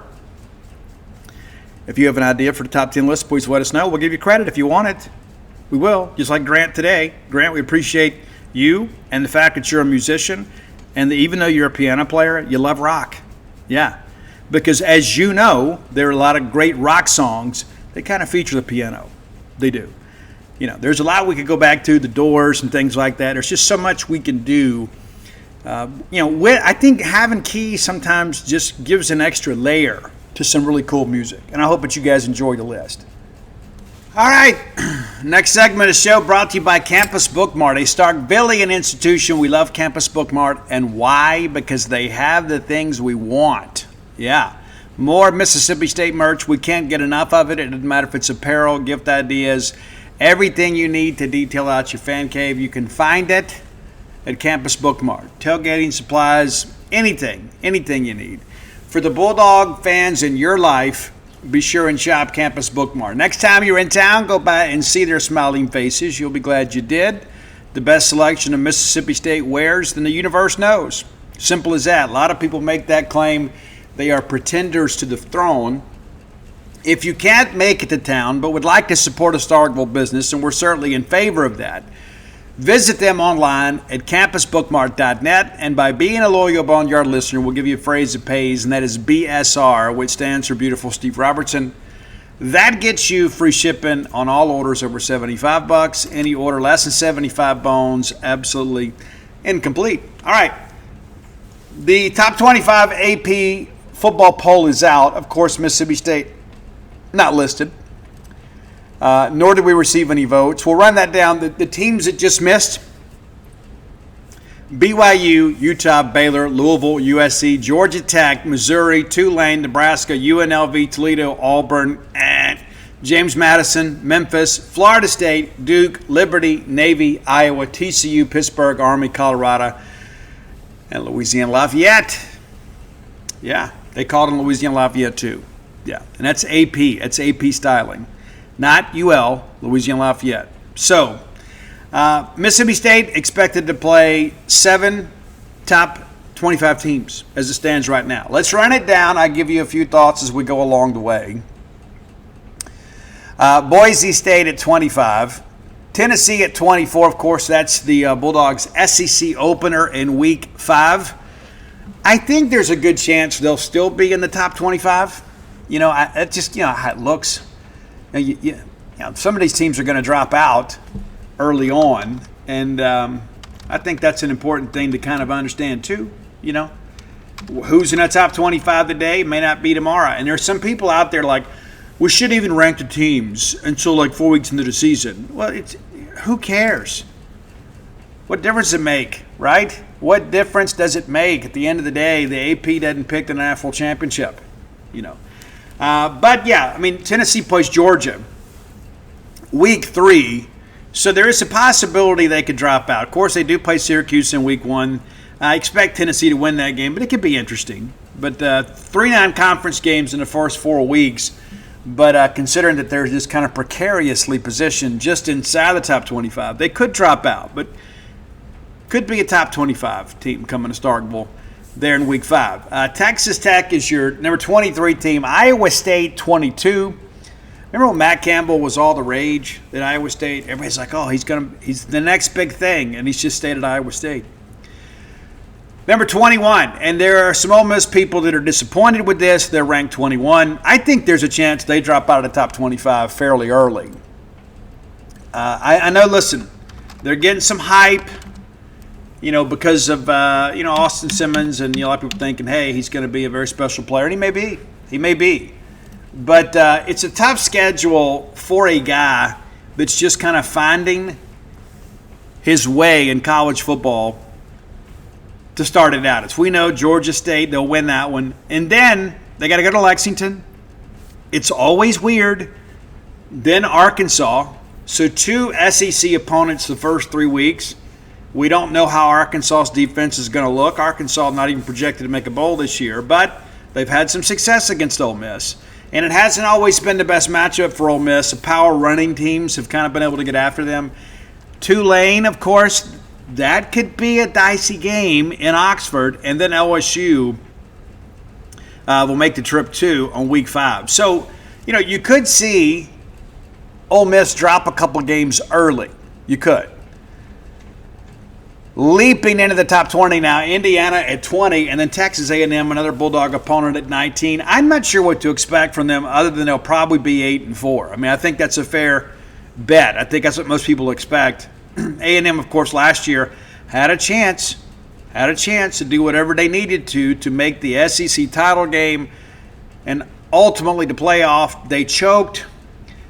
If you have an idea for the top 10 list, please let us know. We'll give you credit if you want it. We will, just like Grant today. Grant, we appreciate you and the fact that you're a musician, and that even though you're a piano player, you love rock. Yeah, because as you know, there are a lot of great rock songs that kind of feature the piano. They do. There's a lot we could go back to, the Doors and things like that. There's just so much we can do. I think having keys sometimes just gives an extra layer to some really cool music. And I hope that you guys enjoy the list. All right, next segment of the show brought to you by Campus Bookmart, a Starkvillian institution. We love Campus Bookmart. And why? Because they have the things we want. Yeah, more Mississippi State merch. We can't get enough of it. It doesn't matter if it's apparel, gift ideas, everything you need to detail out your fan cave. You can find it at Campus Bookmart. Tailgating supplies, anything you need. For the Bulldog fans in your life, be sure and shop Campus Bookmart. Next time you're in town, go by and see their smiling faces. You'll be glad you did. The best selection of Mississippi State wares than the universe knows. Simple as that. A lot of people make that claim. They are pretenders to the throne. If you can't make it to town but would like to support a Starkville business, and we're certainly in favor of that, visit them online at campusbookmart.net, and by being a loyal Boneyard listener, we'll give you a phrase that pays, and that is BSR, which stands for Beautiful Steve Robertson. That gets you free shipping on all orders over $75. Any order less than 75 bones, absolutely incomplete. All right. The top 25 AP football poll is out. Of course, Mississippi State not listed. Nor did we receive any votes. We'll run that down. The teams that just missed: BYU, Utah, Baylor, Louisville, USC, Georgia Tech, Missouri, Tulane, Nebraska, UNLV, Toledo, Auburn, James Madison, Memphis, Florida State, Duke, Liberty, Navy, Iowa, TCU, Pittsburgh, Army, Colorado, and Louisiana Lafayette. Yeah, they called in Louisiana Lafayette too. Yeah, and that's AP. That's AP styling. Not UL, Louisiana Lafayette. So, Mississippi State expected to play 7 top 25 teams as it stands right now. Let's run it down. I'll give you a few thoughts as we go along the way. Boise State at 25. Tennessee at 24. Of course, that's the Bulldogs' SEC opener in Week 5. I think there's a good chance they'll still be in the top 25. That's just how it looks. Some of these teams are going to drop out early on, and I think that's an important thing to kind of understand too. Who's in the top 25 today may not be tomorrow. And there's some people out there like, we shouldn't even rank the teams until like 4 weeks into the season. Well, who cares? What difference does it make, right? What difference does it make? At the end of the day, the AP doesn't pick the national championship, But, yeah, Tennessee plays Georgia Week 3, so there is a possibility they could drop out. Of course, they do play Syracuse in Week 1. I expect Tennessee to win that game, but it could be interesting. But 3 non-conference games in the first 4 weeks, but considering that they're just kind of precariously positioned just inside the top 25, they could drop out, but could be a top 25 team coming to Starkville there in Week 5. Texas Tech is your number 23 team. Iowa State 22. Remember when Matt Campbell was all the rage at Iowa State? Everybody's like, oh, he's the next big thing, and he's just stayed at Iowa State. Number 21, and there are some Ole Miss people that are disappointed with this. They're ranked 21. I think there's a chance they drop out of the top 25 fairly early. I know, listen, they're getting some hype, because of, Austin Simmons, and a lot of people thinking, hey, he's going to be a very special player, and he may be. But it's a tough schedule for a guy that's just kind of finding his way in college football to start it out. As we know, Georgia State, they'll win that one. And then they got to go to Lexington. It's always weird. Then Arkansas. So 2 SEC opponents the first 3 weeks. We don't know how Arkansas's defense is going to look. Arkansas not even projected to make a bowl this year, but they've had some success against Ole Miss. And it hasn't always been the best matchup for Ole Miss. The power running teams have kind of been able to get after them. Tulane, of course, that could be a dicey game in Oxford. And then LSU will make the trip too on Week 5. So, you could see Ole Miss drop a couple games early. You could. Leaping into the top 20 now, Indiana at 20, and then Texas A&M, another Bulldog opponent at 19. I'm not sure what to expect from them other than they'll probably be 8-4. I think that's a fair bet. I think that's what most people expect. A&M, of course, last year had a chance to do whatever they needed to make the SEC title game and ultimately the playoff. They choked.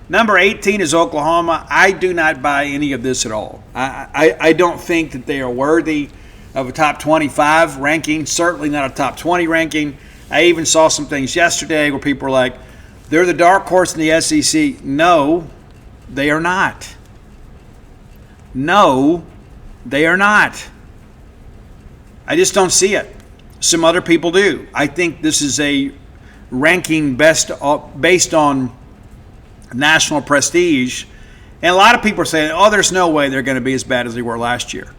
Number 18 is Oklahoma. I do not buy any of this at all. I don't think that they are worthy of a top 25 ranking, certainly not a top 20 ranking. I even saw some things yesterday where people were like, they're the dark horse in the SEC. No, they are not. No, they are not. I just don't see it. Some other people do. I think this is a ranking based on national prestige. And a lot of people are saying, oh, there's no way they're going to be as bad as they were last year.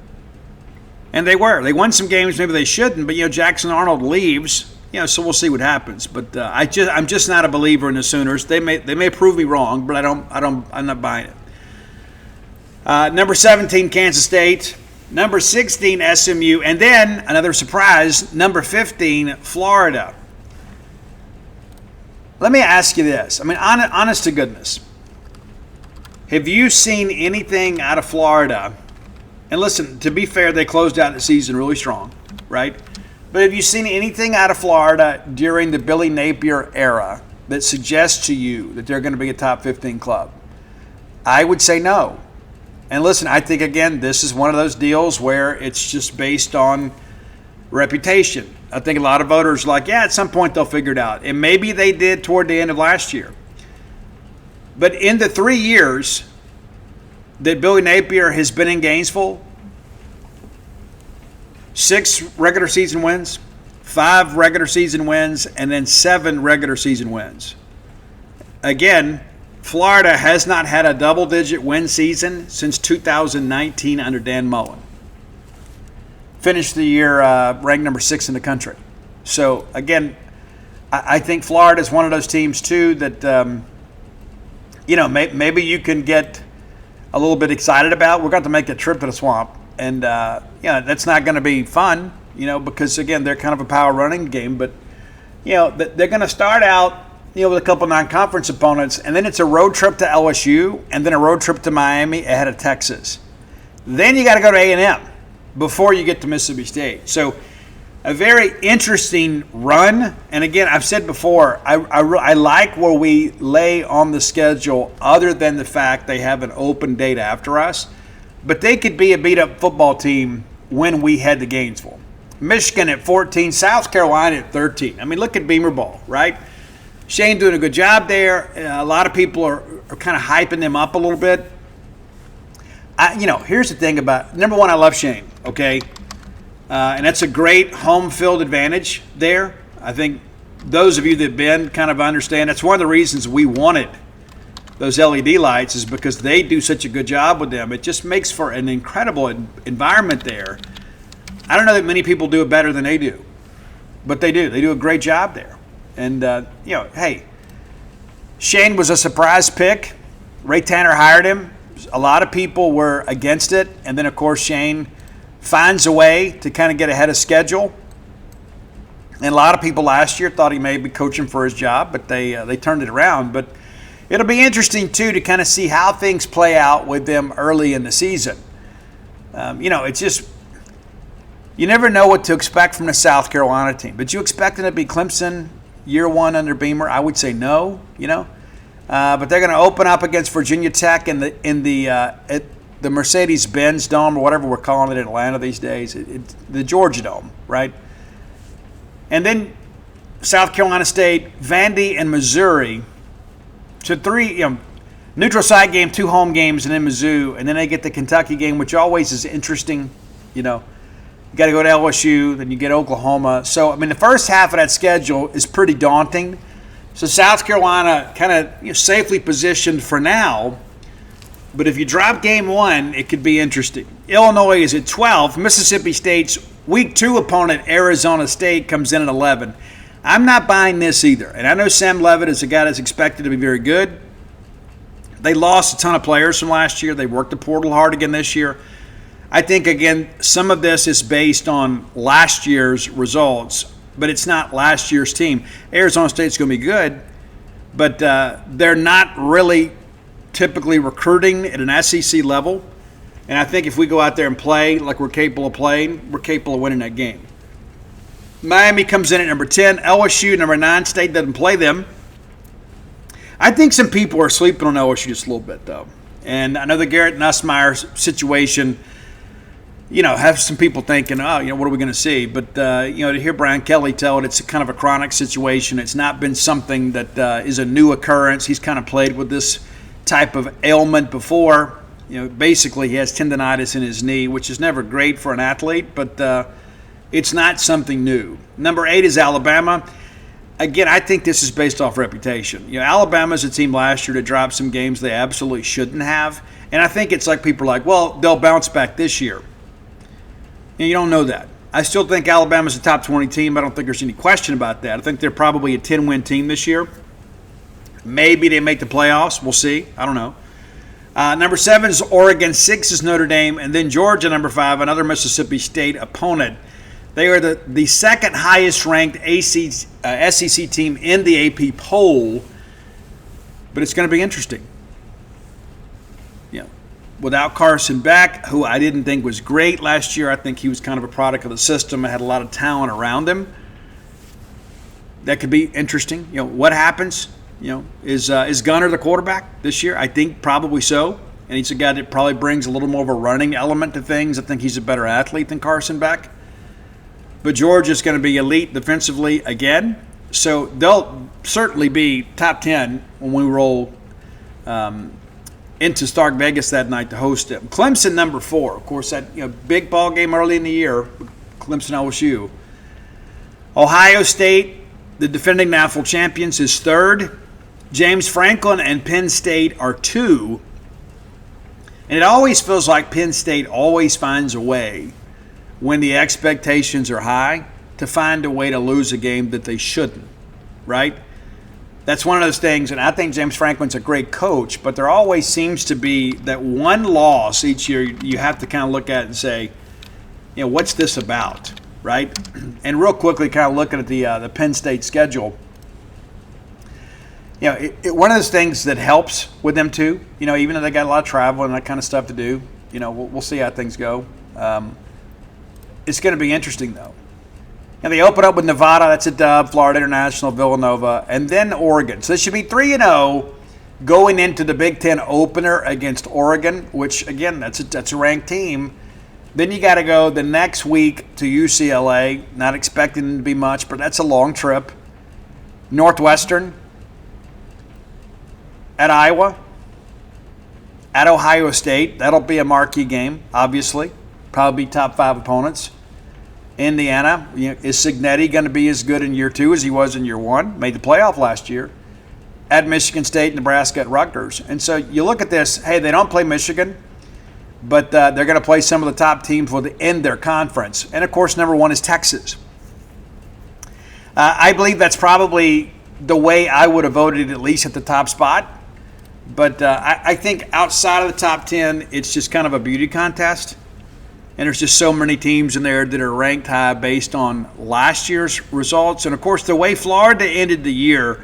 And they were. They won some games maybe they shouldn't, but, Jackson Arnold leaves, so we'll see what happens. But I'm just not a believer in the Sooners. They may prove me wrong, but I'm not buying it. Number 17, Kansas State. Number 16, SMU. And then, another surprise, number 15, Florida. Let me ask you this. I mean, honest to goodness. Have you seen anything out of Florida? And listen, to be fair, they closed out the season really strong, right? But have you seen anything out of Florida during the Billy Napier era that suggests to you that they're going to be a top 15 club? I would say no. And listen, I think, again, this is one of those deals where it's just based on reputation. I think a lot of voters are like, yeah, at some point they'll figure it out. And maybe they did toward the end of last year. But in the 3 years that Billy Napier has been in Gainesville, 6 regular season wins, 5 regular season wins, and then 7 regular season wins. Again, Florida has not had a double-digit win season since 2019 under Dan Mullen. Finished the year ranked number 6 in the country. So, again, I think Florida is one of those teams, too, that, maybe you can get a little bit excited about. We're going to make a trip to the Swamp. And, that's not going to be fun, because, again, they're kind of a power running game. But, they're going to start out, with a couple non-conference opponents, and then it's a road trip to LSU, and then a road trip to Miami ahead of Texas. Then you got to go to A&M before you get to Mississippi State. So a very interesting run. And again, I've said before, I like where we lay on the schedule other than the fact they have an open date after us. But they could be a beat-up football team when we head to Gainesville. Michigan at 14, South Carolina at 13. I mean, look at Beamer Ball, right? Shane doing a good job there. A lot of people are kind of hyping them up a little bit. Here's the thing about, number one, I love Shane, okay? And that's a great home field advantage there. I think those of you that have been kind of understand that's one of the reasons we wanted those LED lights is because they do such a good job with them. It just makes for an incredible environment there. I don't know that many people do it better than they do, but they do. They do a great job there. And, hey, Shane was a surprise pick. Ray Tanner hired him. A lot of people were against it. And then, of course, Shane finds a way to kind of get ahead of schedule. And a lot of people last year thought he may be coaching for his job, but they turned it around. But it'll be interesting, too, to kind of see how things play out with them early in the season. It's just you never know what to expect from the South Carolina team. But you expect it to be Clemson year one under Beamer? I would say no, But they're going to open up against Virginia Tech in the Mercedes-Benz Dome, or whatever we're calling it in Atlanta these days, the Georgia Dome, right? And then South Carolina State, Vandy, and Missouri. So 3, neutral site game, 2 home games, and then Mizzou. And then they get the Kentucky game, which always is interesting, You got to go to LSU, then you get Oklahoma. So, the first half of that schedule is pretty daunting. So South Carolina kind of safely positioned for now. But if you drop game 1, it could be interesting. Illinois is at 12. Mississippi State's week 2 opponent, Arizona State, comes in at 11. I'm not buying this either. And I know Sam Levitt is a guy that's expected to be very good. They lost a ton of players from last year. They worked the portal hard again this year. I think, again, some of this is based on last year's results, but it's not last year's team. Arizona State's going to be good, but they're not really typically recruiting at an SEC level. And I think if we go out there and play like we're capable of playing, we're capable of winning that game. Miami comes in at number 10. LSU, number 9. State doesn't play them. I think some people are sleeping on LSU just a little bit, though. And I know the Garrett Nussmeier situation – have some people thinking, what are we going to see? But, to hear Brian Kelly tell it, it's a kind of a chronic situation. It's not been something that is a new occurrence. He's kind of played with this type of ailment before. Basically he has tendonitis in his knee, which is never great for an athlete. But, It's not something new. Number 8 is Alabama. Again, I think this is based off reputation. Alabama's a team last year to drop some games they absolutely shouldn't have. And I think it's like people are like, well, they'll bounce back this year. You don't know that. I still think Alabama's a top 20 team. I don't think there's any question about that. I think they're probably a 10-win team this year. Maybe they make the playoffs. We'll see. I don't know. Number 7 is Oregon. 6 is Notre Dame. And then Georgia, number 5, another Mississippi State opponent. They are the second highest ranked SEC team in the AP poll. But it's going to be interesting. Without Carson Beck, who I didn't think was great last year, I think he was kind of a product of the system and had a lot of talent around him. That could be interesting. What happens? Is Gunner the quarterback this year? I think probably so. And he's a guy that probably brings a little more of a running element to things. I think he's a better athlete than Carson Beck. But Georgia's going to be elite defensively again. So they'll certainly be top 10 when we roll into Stark Vegas that night to host them. Clemson, number 4. Of course, that big ball game early in the year, Clemson LSU. Ohio State, the defending national champions, is 3rd. James Franklin and Penn State are 2. And it always feels like Penn State always finds a way, when the expectations are high, to find a way to lose a game that they shouldn't, right? That's one of those things, and I think James Franklin's a great coach, but there always seems to be that one loss each year you have to kind of look at and say, what's this about, right? And real quickly, kind of looking at the Penn State schedule, one of those things that helps with them too, even though they got a lot of travel and that kind of stuff to do, we'll see how things go. It's going to be interesting, though. And they open up with Nevada, that's a dub, Florida International, Villanova, and then Oregon. So they should be 3-0 going into the Big Ten opener against Oregon, which, again, that's a ranked team. Then you got to go the next week to UCLA, not expecting them to be much, but that's a long trip. Northwestern, at Iowa, at Ohio State. That'll be a marquee game, obviously. Probably top 5 opponents. Indiana, is Cignetti going to be as good in year 2 as he was in year 1? Made the playoff last year. At Michigan State, Nebraska, at Rutgers. And so you look at this, hey, they don't play Michigan, but they're going to play some of the top teams within their conference. And, of course, number 1 is Texas. I believe that's probably the way I would have voted at least at the top spot. But I think outside of the top 10, it's just kind of a beauty contest. And there's just so many teams in there that are ranked high based on last year's results. And, of course, the way Florida ended the year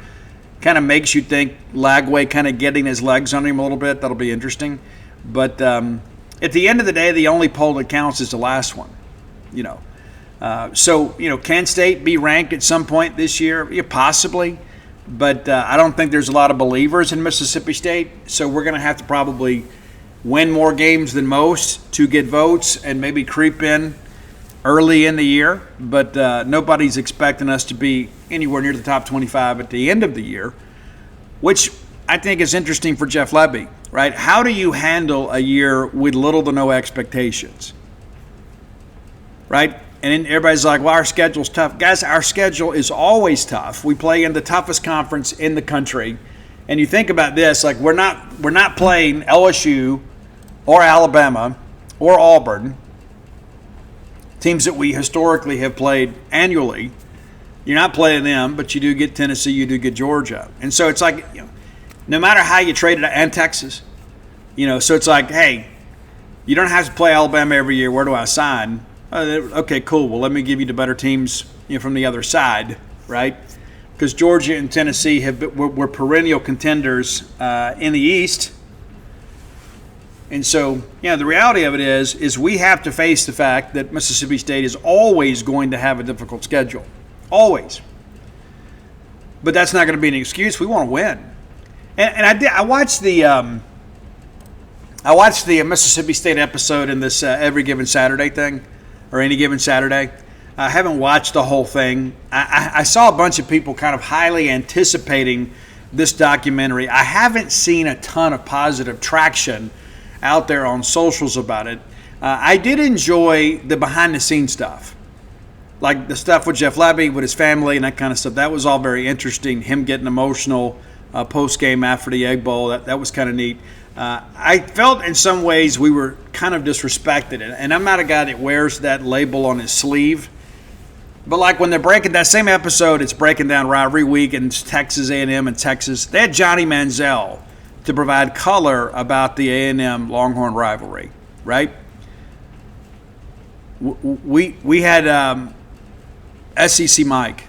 kind of makes you think Lagway kind of getting his legs under him a little bit. That'll be interesting. But at the end of the day, the only poll that counts is the last one. Can State be ranked at some point this year? Yeah, possibly. But I don't think there's a lot of believers in Mississippi State. So we're going to have to probably win more games than most to get votes and maybe creep in early in the year. But nobody's expecting us to be anywhere near the top 25 at the end of the year, which I think is interesting for Jeff Lebby, right? How do you handle a year with little to no expectations, right? And then everybody's like, well, our schedule's tough. Guys, our schedule is always tough. We play in the toughest conference in the country. And you think about this, like we're not playing LSU or Alabama or Auburn, teams that we historically have played annually. You're not playing them, but you do get Tennessee, you do get Georgia. And so it's like, no matter how you trade it, and Texas, so it's like, hey, you don't have to play Alabama every year. Where do I sign? Okay, cool. Well, let me give you the better teams from the other side, right? Because Georgia and Tennessee were perennial contenders in the East. And so, the reality of it is we have to face the fact that Mississippi State is always going to have a difficult schedule. Always. But that's not going to be an excuse. We want to win. And I watched the Mississippi State episode in this Every Given Saturday thing, or Any Given Saturday. I haven't watched the whole thing. I saw a bunch of people kind of highly anticipating this documentary. I haven't seen a ton of positive traction out there on socials about it. I did enjoy the behind-the-scenes stuff. like the stuff with Jeff Lebby, with his family and that kind of stuff, that was all very interesting. Him getting emotional post-game after the Egg Bowl, that was kind of neat. I felt in some ways we were kind of disrespected, and I'm not a guy that wears that label on his sleeve. But like when they're breaking that same episode, it's breaking down rivalry week and Texas A&M and Texas. They had Johnny Manziel to provide color about the A&M Longhorn rivalry, right? We had SEC Mike.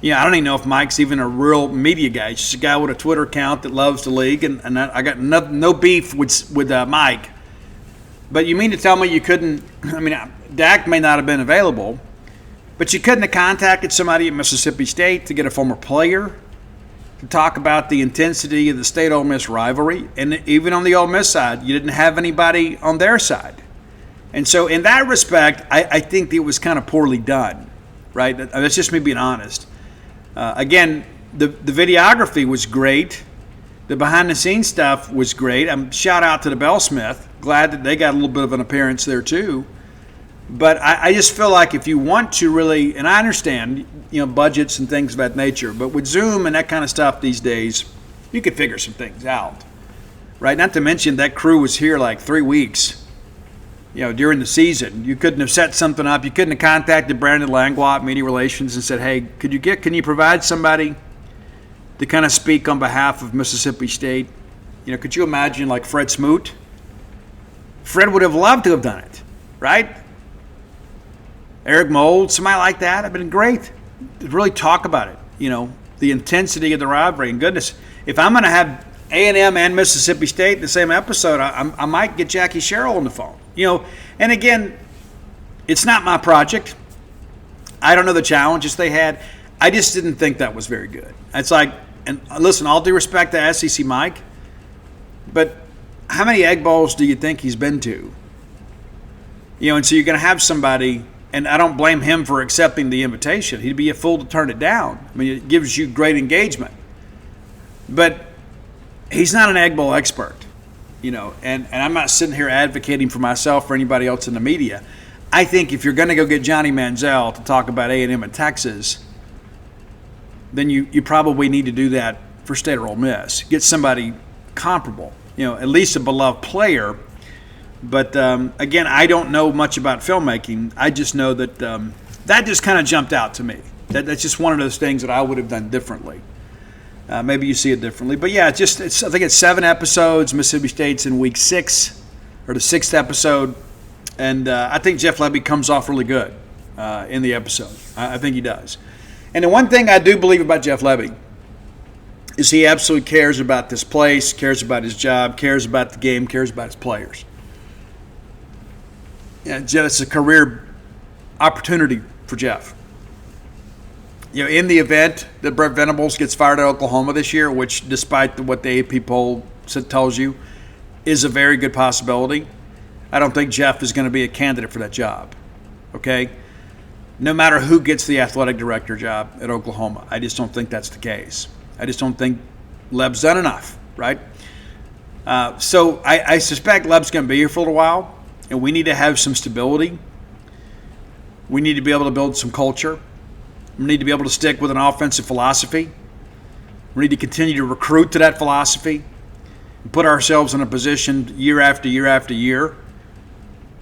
Yeah, I don't even know if Mike's even a real media guy. He's just a guy with a Twitter account that loves the league, and I got no beef with Mike. But you mean to tell me you couldn't? I mean, Dak may not have been available, but you couldn't have contacted somebody at Mississippi State to get a former player to talk about the intensity of the State-Ole Miss rivalry. And even on the Ole Miss side, you didn't have anybody on their side. And so in that respect, I think it was kind of poorly done, right? That's just me being honest. Again, the videography was great. The behind-the-scenes stuff was great. Shout out to the Bellsmith. Glad that they got a little bit of an appearance there too. But I just feel like if you want to really, and I understand, budgets and things of that nature, but with Zoom and that kind of stuff these days, you could figure some things out, right? Not to mention that crew was here like 3 weeks, during the season. You couldn't have set something up. You couldn't have contacted Brandon Langlois at Media Relations and said, hey, can you provide somebody to kind of speak on behalf of Mississippi State? Could you imagine like Fred Smoot? Fred would have loved to have done it, right? Eric Mold, somebody like that. It'd been great to really talk about it, the intensity of the rivalry. And goodness, if I'm going to have A&M and Mississippi State in the same episode, I might get Jackie Sherrill on the phone. And again, it's not my project. I don't know the challenges they had. I just didn't think that was very good. It's like, and listen, all due respect to SEC Mike, but how many Egg Bowls do you think he's been to? And so you're going to have somebody, and I don't blame him for accepting the invitation. He'd be a fool to turn it down. I mean, it gives you great engagement. But he's not an Egg Bowl expert, and I'm not sitting here advocating for myself or anybody else in the media. I think if you're going to go get Johnny Manziel to talk about A&M and Texas, then you probably need to do that for State or Ole Miss. Get somebody comparable, at least a beloved player. But, again, I don't know much about filmmaking. I just know that that just kind of jumped out to me. That's just one of those things that I would have done differently. Maybe you see it differently. But, yeah, I think it's 7 episodes. Mississippi State's in week 6, or the 6th episode. And I think Jeff Lebby comes off really good in the episode. I think he does. And the one thing I do believe about Jeff Lebby is he absolutely cares about this place, cares about his job, cares about the game, cares about his players. It's a career opportunity for Jeff. In the event that Brent Venables gets fired at Oklahoma this year, which despite what the AP poll tells you is a very good possibility, I don't think Jeff is going to be a candidate for that job. Okay? No matter who gets the athletic director job at Oklahoma, I just don't think that's the case. I just don't think Leb's done enough, right? So I suspect Leb's going to be here for a little while. And we need to have some stability. We need to be able to build some culture. We need to be able to stick with an offensive philosophy. We need to continue to recruit to that philosophy and put ourselves in a position year after year after year.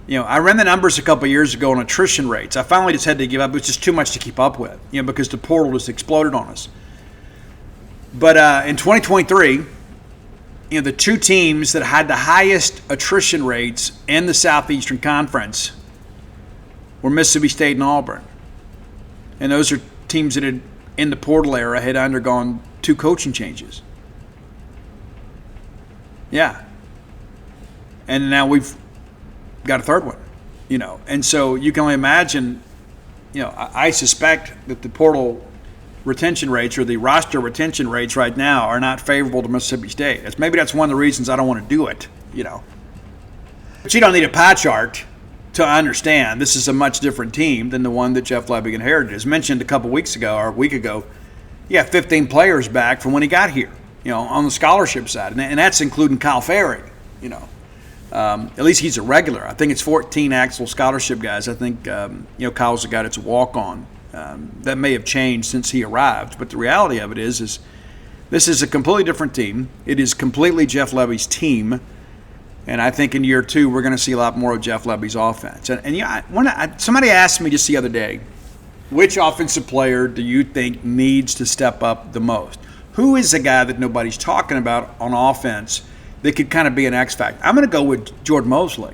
I ran the numbers a couple of years ago on attrition rates. I finally just had to give up. It was just too much to keep up with, because the portal just exploded on us. But in 2023, the 2 teams that had the highest attrition rates in the Southeastern Conference were Mississippi State and Auburn. And those are teams that had, in the portal era, had undergone 2 coaching changes. Yeah. And now we've got a third one, And so you can only imagine, I suspect that the portal retention rates or the roster retention rates right now are not favorable to Mississippi State. Maybe that's one of the reasons I don't want to do it, But you don't need a pie chart to understand this is a much different team than the one that Jeff Lebby inherited. As mentioned a week ago, you have 15 players back from when he got here, on the scholarship side. And that's including Kyle Ferry, At least he's a regular. I think it's 14 Axel scholarship guys. I think Kyle's a guy that's a walk-on. That may have changed since he arrived, but the reality of it is this is a completely different team. It is completely Jeff Lebby's team, and I think in year 2 we're going to see a lot more of Jeff Lebby's offense. Somebody asked me just the other day, which offensive player do you think needs to step up the most? Who is a guy that nobody's talking about on offense that could kind of be an X factor? I'm going to go with Jordan Mosley.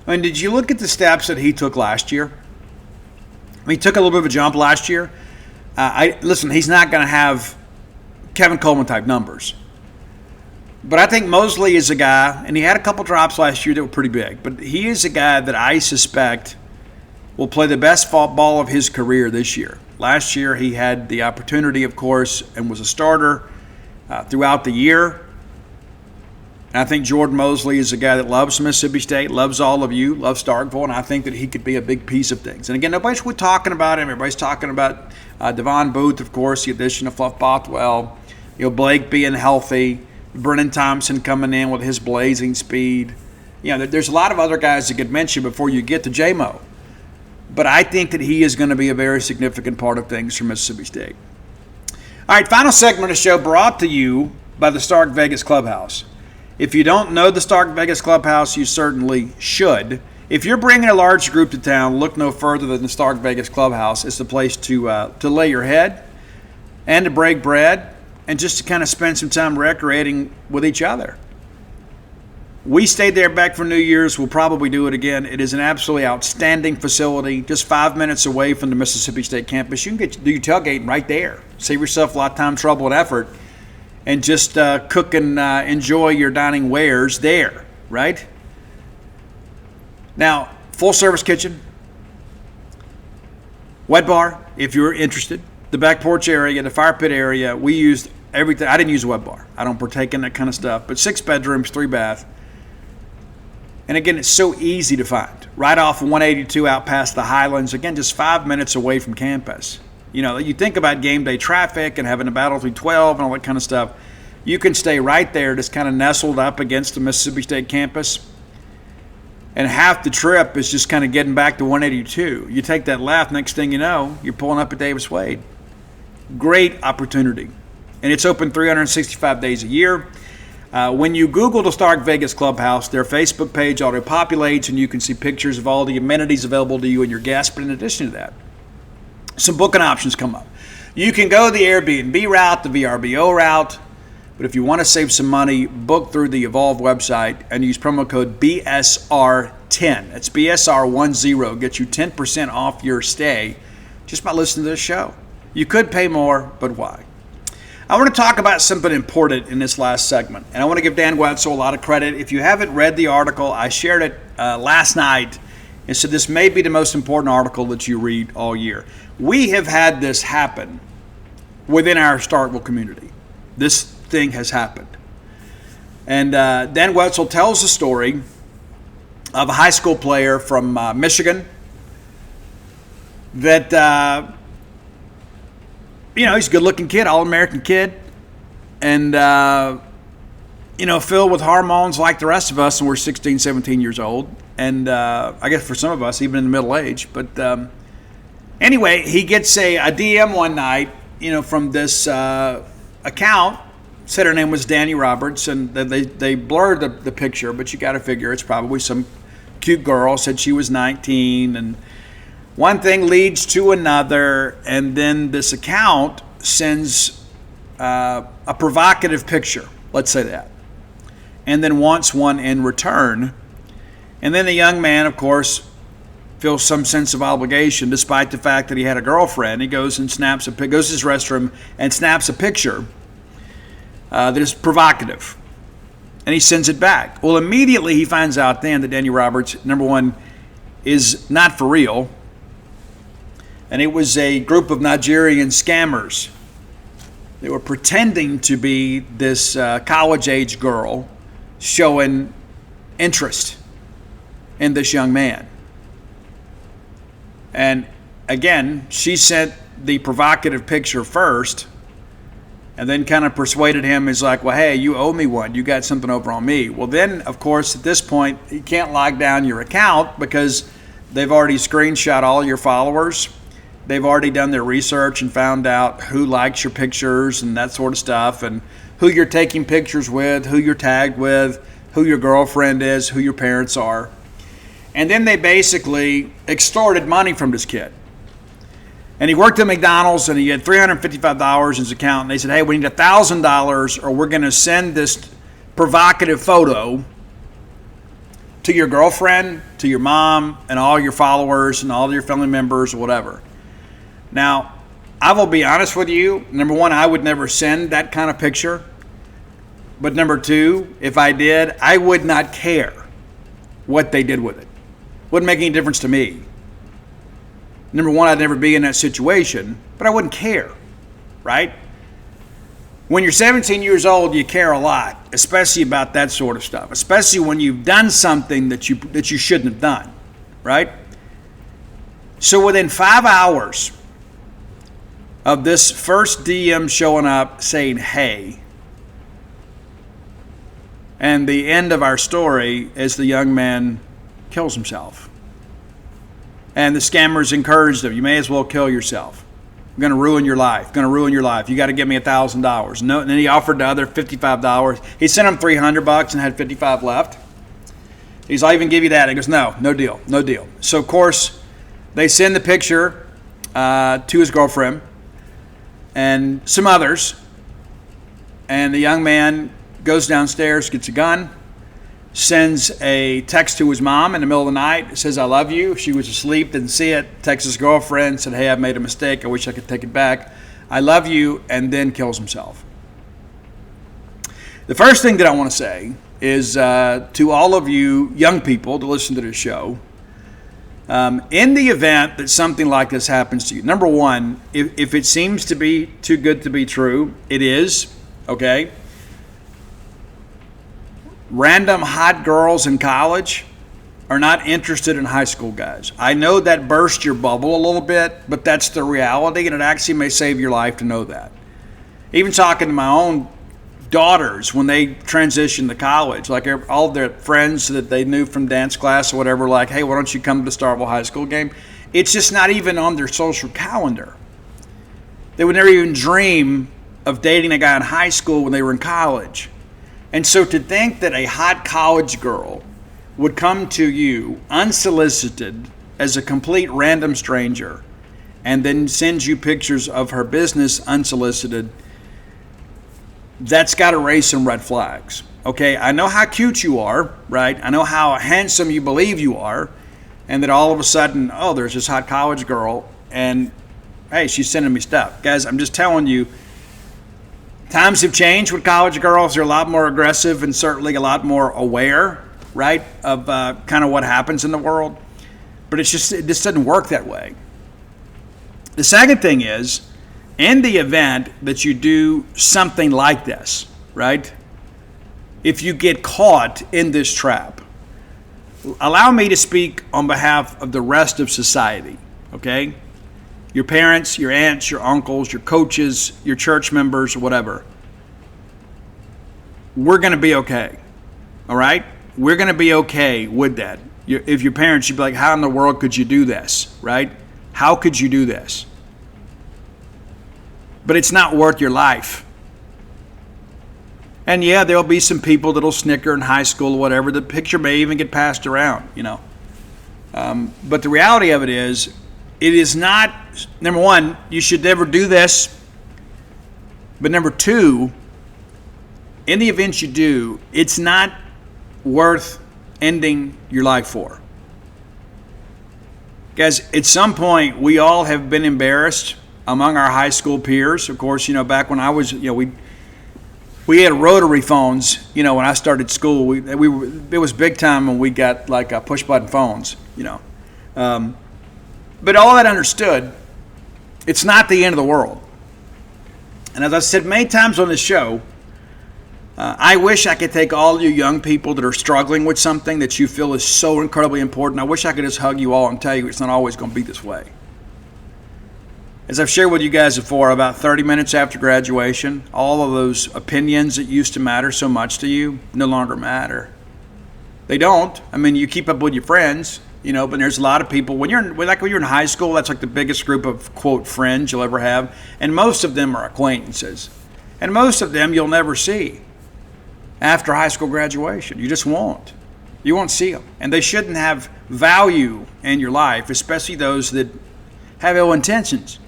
I mean, did you look at the steps that he took last year? I mean, he took a little bit of a jump last year. Listen, he's not going to have Kevin Coleman type numbers. But I think Mosley is a guy, and he had a couple drops last year that were pretty big, but he is a guy that I suspect will play the best ball of his career this year. Last year he had the opportunity, of course, and was a starter throughout the year. And I think Jordan Mosley is a guy that loves Mississippi State, loves all of you, loves Starkville, and I think that he could be a big piece of things. And again, nobody's talking about him. Everybody's talking about Devon Booth, of course, the addition of Fluff Bothwell, Blake being healthy, Brennan Thompson coming in with his blazing speed. There's a lot of other guys that could mention before you get to J-Mo. But I think that he is going to be a very significant part of things for Mississippi State. All right, final segment of the show brought to you by the Stark Vegas Clubhouse. If you don't know the Stark Vegas Clubhouse, you certainly should. If you're bringing a large group to town, look no further than the Stark Vegas Clubhouse. It's the place to lay your head and to break bread and just to kind of spend some time recreating with each other. We stayed there back for New Year's. We'll probably do it again. It is an absolutely outstanding facility, just 5 minutes away from the Mississippi State campus. You can do your tailgating right there. Save yourself a lot of time, trouble, and effort, and just cook and enjoy your dining wares there, right? Now, full-service kitchen, wet bar, if you're interested, the back porch area, the fire pit area. We used everything. I didn't use a wet bar. I don't partake in that kind of stuff, but 6 bedrooms, 3 bath. And again, it's so easy to find. Right off 182 out past the Highlands. Again, just 5 minutes away from campus. You think about game day traffic and having to battle through 12 and all that kind of stuff. You can stay right there, just kind of nestled up against the Mississippi State campus. And half the trip is just kind of getting back to 182. You take that left, next thing you know, you're pulling up at Davis Wade. Great opportunity. And it's open 365 days a year. When you Google the Stark Vegas Clubhouse, their Facebook page auto-populates, and you can see pictures of all the amenities available to you and your guests. But in addition to that, some booking options come up. You can go the Airbnb route, the VRBO route, but if you want to save some money, book through the Evolve website and use promo code BSR10. That's BSR10. Get you 10% off your stay just by listening to this show. You could pay more, but why? I want to talk about something important in this last segment, and I want to give Dan Wetzel a lot of credit. If you haven't read the article, I shared it last night and said this may be the most important article that you read all year. We have had this happen within our Starkville community. This thing has happened. And Dan Wetzel tells the story of a high school player from Michigan that he's a good-looking kid, all-American kid, and, filled with hormones like the rest of us, and we're 16, 17 years old, and I guess for some of us, even in the middle age. But anyway, he gets a DM one night, from this account. Said her name was Danny Roberts, and they blurred the picture, but you got to figure it's probably some cute girl. Said she was 19, and one thing leads to another, and then this account sends a provocative picture, let's say that, and then wants one in return. And then the young man, of course, feels some sense of obligation, despite the fact that he had a girlfriend. He goes and goes to his restroom and snaps a picture that is provocative, and he sends it back. Well, immediately he finds out then that Danny Roberts, number one, is not for real. And it was a group of Nigerian scammers. They were pretending to be this college-age girl showing interest in this young man. And again, she sent the provocative picture first, and then kind of persuaded him. He's like, well, hey, you owe me one. You got something over on me. Well, then, of course, at this point, you can't lock down your account because they've already screenshot all your followers. They've already done their research and found out who likes your pictures and that sort of stuff, and who you're taking pictures with, who you're tagged with, who your girlfriend is, who your parents are. And then they basically extorted money from this kid. And he worked at McDonald's and he had $355 in his account. And they said, hey, we need $1,000 or we're going to send this provocative photo to your girlfriend, to your mom, and all your followers and all your family members or whatever. Now, I will be honest with you. Number one, I would never send that kind of picture. But number two, if I did, I would not care what they did with it. Wouldn't make any difference to me. Number one, I'd never be in that situation, but I wouldn't care, right? When you're 17 years old, you care a lot, especially about that sort of stuff, especially when you've done something that you shouldn't have done, right? So within 5 hours of this first DM showing up saying, hey, and the end of our story is the young man kills himself. And the scammers encouraged him, you may as well kill yourself. I'm going to ruin your life. Going to ruin your life. You got to give me $1,000. No, and then he offered the other $55. He sent him $300 and had $55 left. He's, I'll even give you that. He goes, no deal, no deal. So, of course, they send the picture to his girlfriend and some others. And the young man goes downstairs, gets a gun, sends a text to his mom in the middle of the night, says, I love you. She was asleep, didn't see it. Texts his girlfriend, said, hey, I've made a mistake. I wish I could take it back. I love you, and then kills himself. The first thing that I want to say is to all of you young people to listen to this show, in the event that something like this happens to you, number one, if it seems to be too good to be true, it is, okay? Random hot girls in college are not interested in high school guys. I know that burst your bubble a little bit, but that's the reality, and it actually may save your life to know that. Even talking to my own daughters when they transitioned to college, like all their friends that they knew from dance class or whatever, like, hey, why don't you come to the Starville High School game? It's just not even on their social calendar. They would never even dream of dating a guy in high school when they were in college. And so to think that a hot college girl would come to you unsolicited as a complete random stranger and then send you pictures of her business unsolicited, that's got to raise some red flags. Okay, I know how cute you are, right? I know how handsome you believe you are, and that all of a sudden, oh, there's this hot college girl, and hey, she's sending me stuff. Guys, I'm just telling you, times have changed with college girls. They're a lot more aggressive and certainly a lot more aware, right, of kind of what happens in the world. But it just doesn't work that way. The second thing is, in the event that you do something like this, right, if you get caught in this trap, allow me to speak on behalf of the rest of society, okay? Your parents, your aunts, your uncles, your coaches, your church members, whatever. We're going to be okay, all right? We're going to be okay with that. If your parents, you'd be like, how in the world could you do this, right? How could you do this? But it's not worth your life. And yeah, there'll be some people that'll snicker in high school or whatever. The picture may even get passed around, you know. But the reality of it is not, number one, you should never do this. But number two, in the event you do, it's not worth ending your life for. Guys, at some point, we all have been embarrassed among our high school peers. Of course, you know, back when I was, you know, we had rotary phones, you know, when I started school. It was big time when we got like push button phones, you know. But all that understood, it's not the end of the world. And as I said many times on this show, I wish I could take all you young people that are struggling with something that you feel is so incredibly important. I wish I could just hug you all and tell you it's not always going to be this way. As I've shared with you guys before, about 30 minutes after graduation, all of those opinions that used to matter so much to you no longer matter. They don't. I mean, you keep up with your friends, but there's a lot of people, when you're in high school, that's like the biggest group of, quote, friends you'll ever have. And most of them are acquaintances. And most of them you'll never see after high school graduation. You just won't. You won't see them. And they shouldn't have value in your life, especially those that have ill intentions.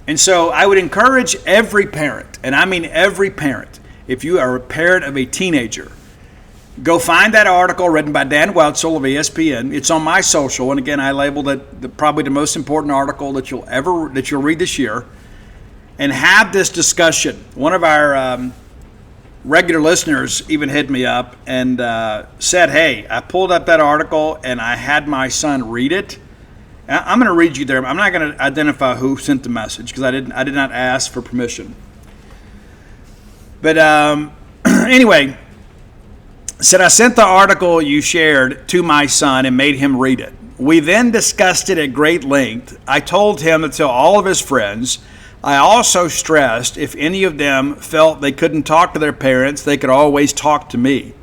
And so I would encourage every parent, and I mean every parent, if you are a parent of a teenager, go find that article written by Dan Wetzel of ESPN. It's on my social, and again, I labeled it probably the most important article that you'll read this year, and have this discussion. One of our regular listeners even hit me up and said, "Hey, I pulled up that article and I had my son read it." I'm going to read you there. I'm not going to identify who sent the message because I did not ask for permission. But anyway, said, "I sent the article you shared to my son and made him read it. We then discussed it at great length. I told him to tell all of his friends. I also stressed if any of them felt they couldn't talk to their parents, they could always talk to me."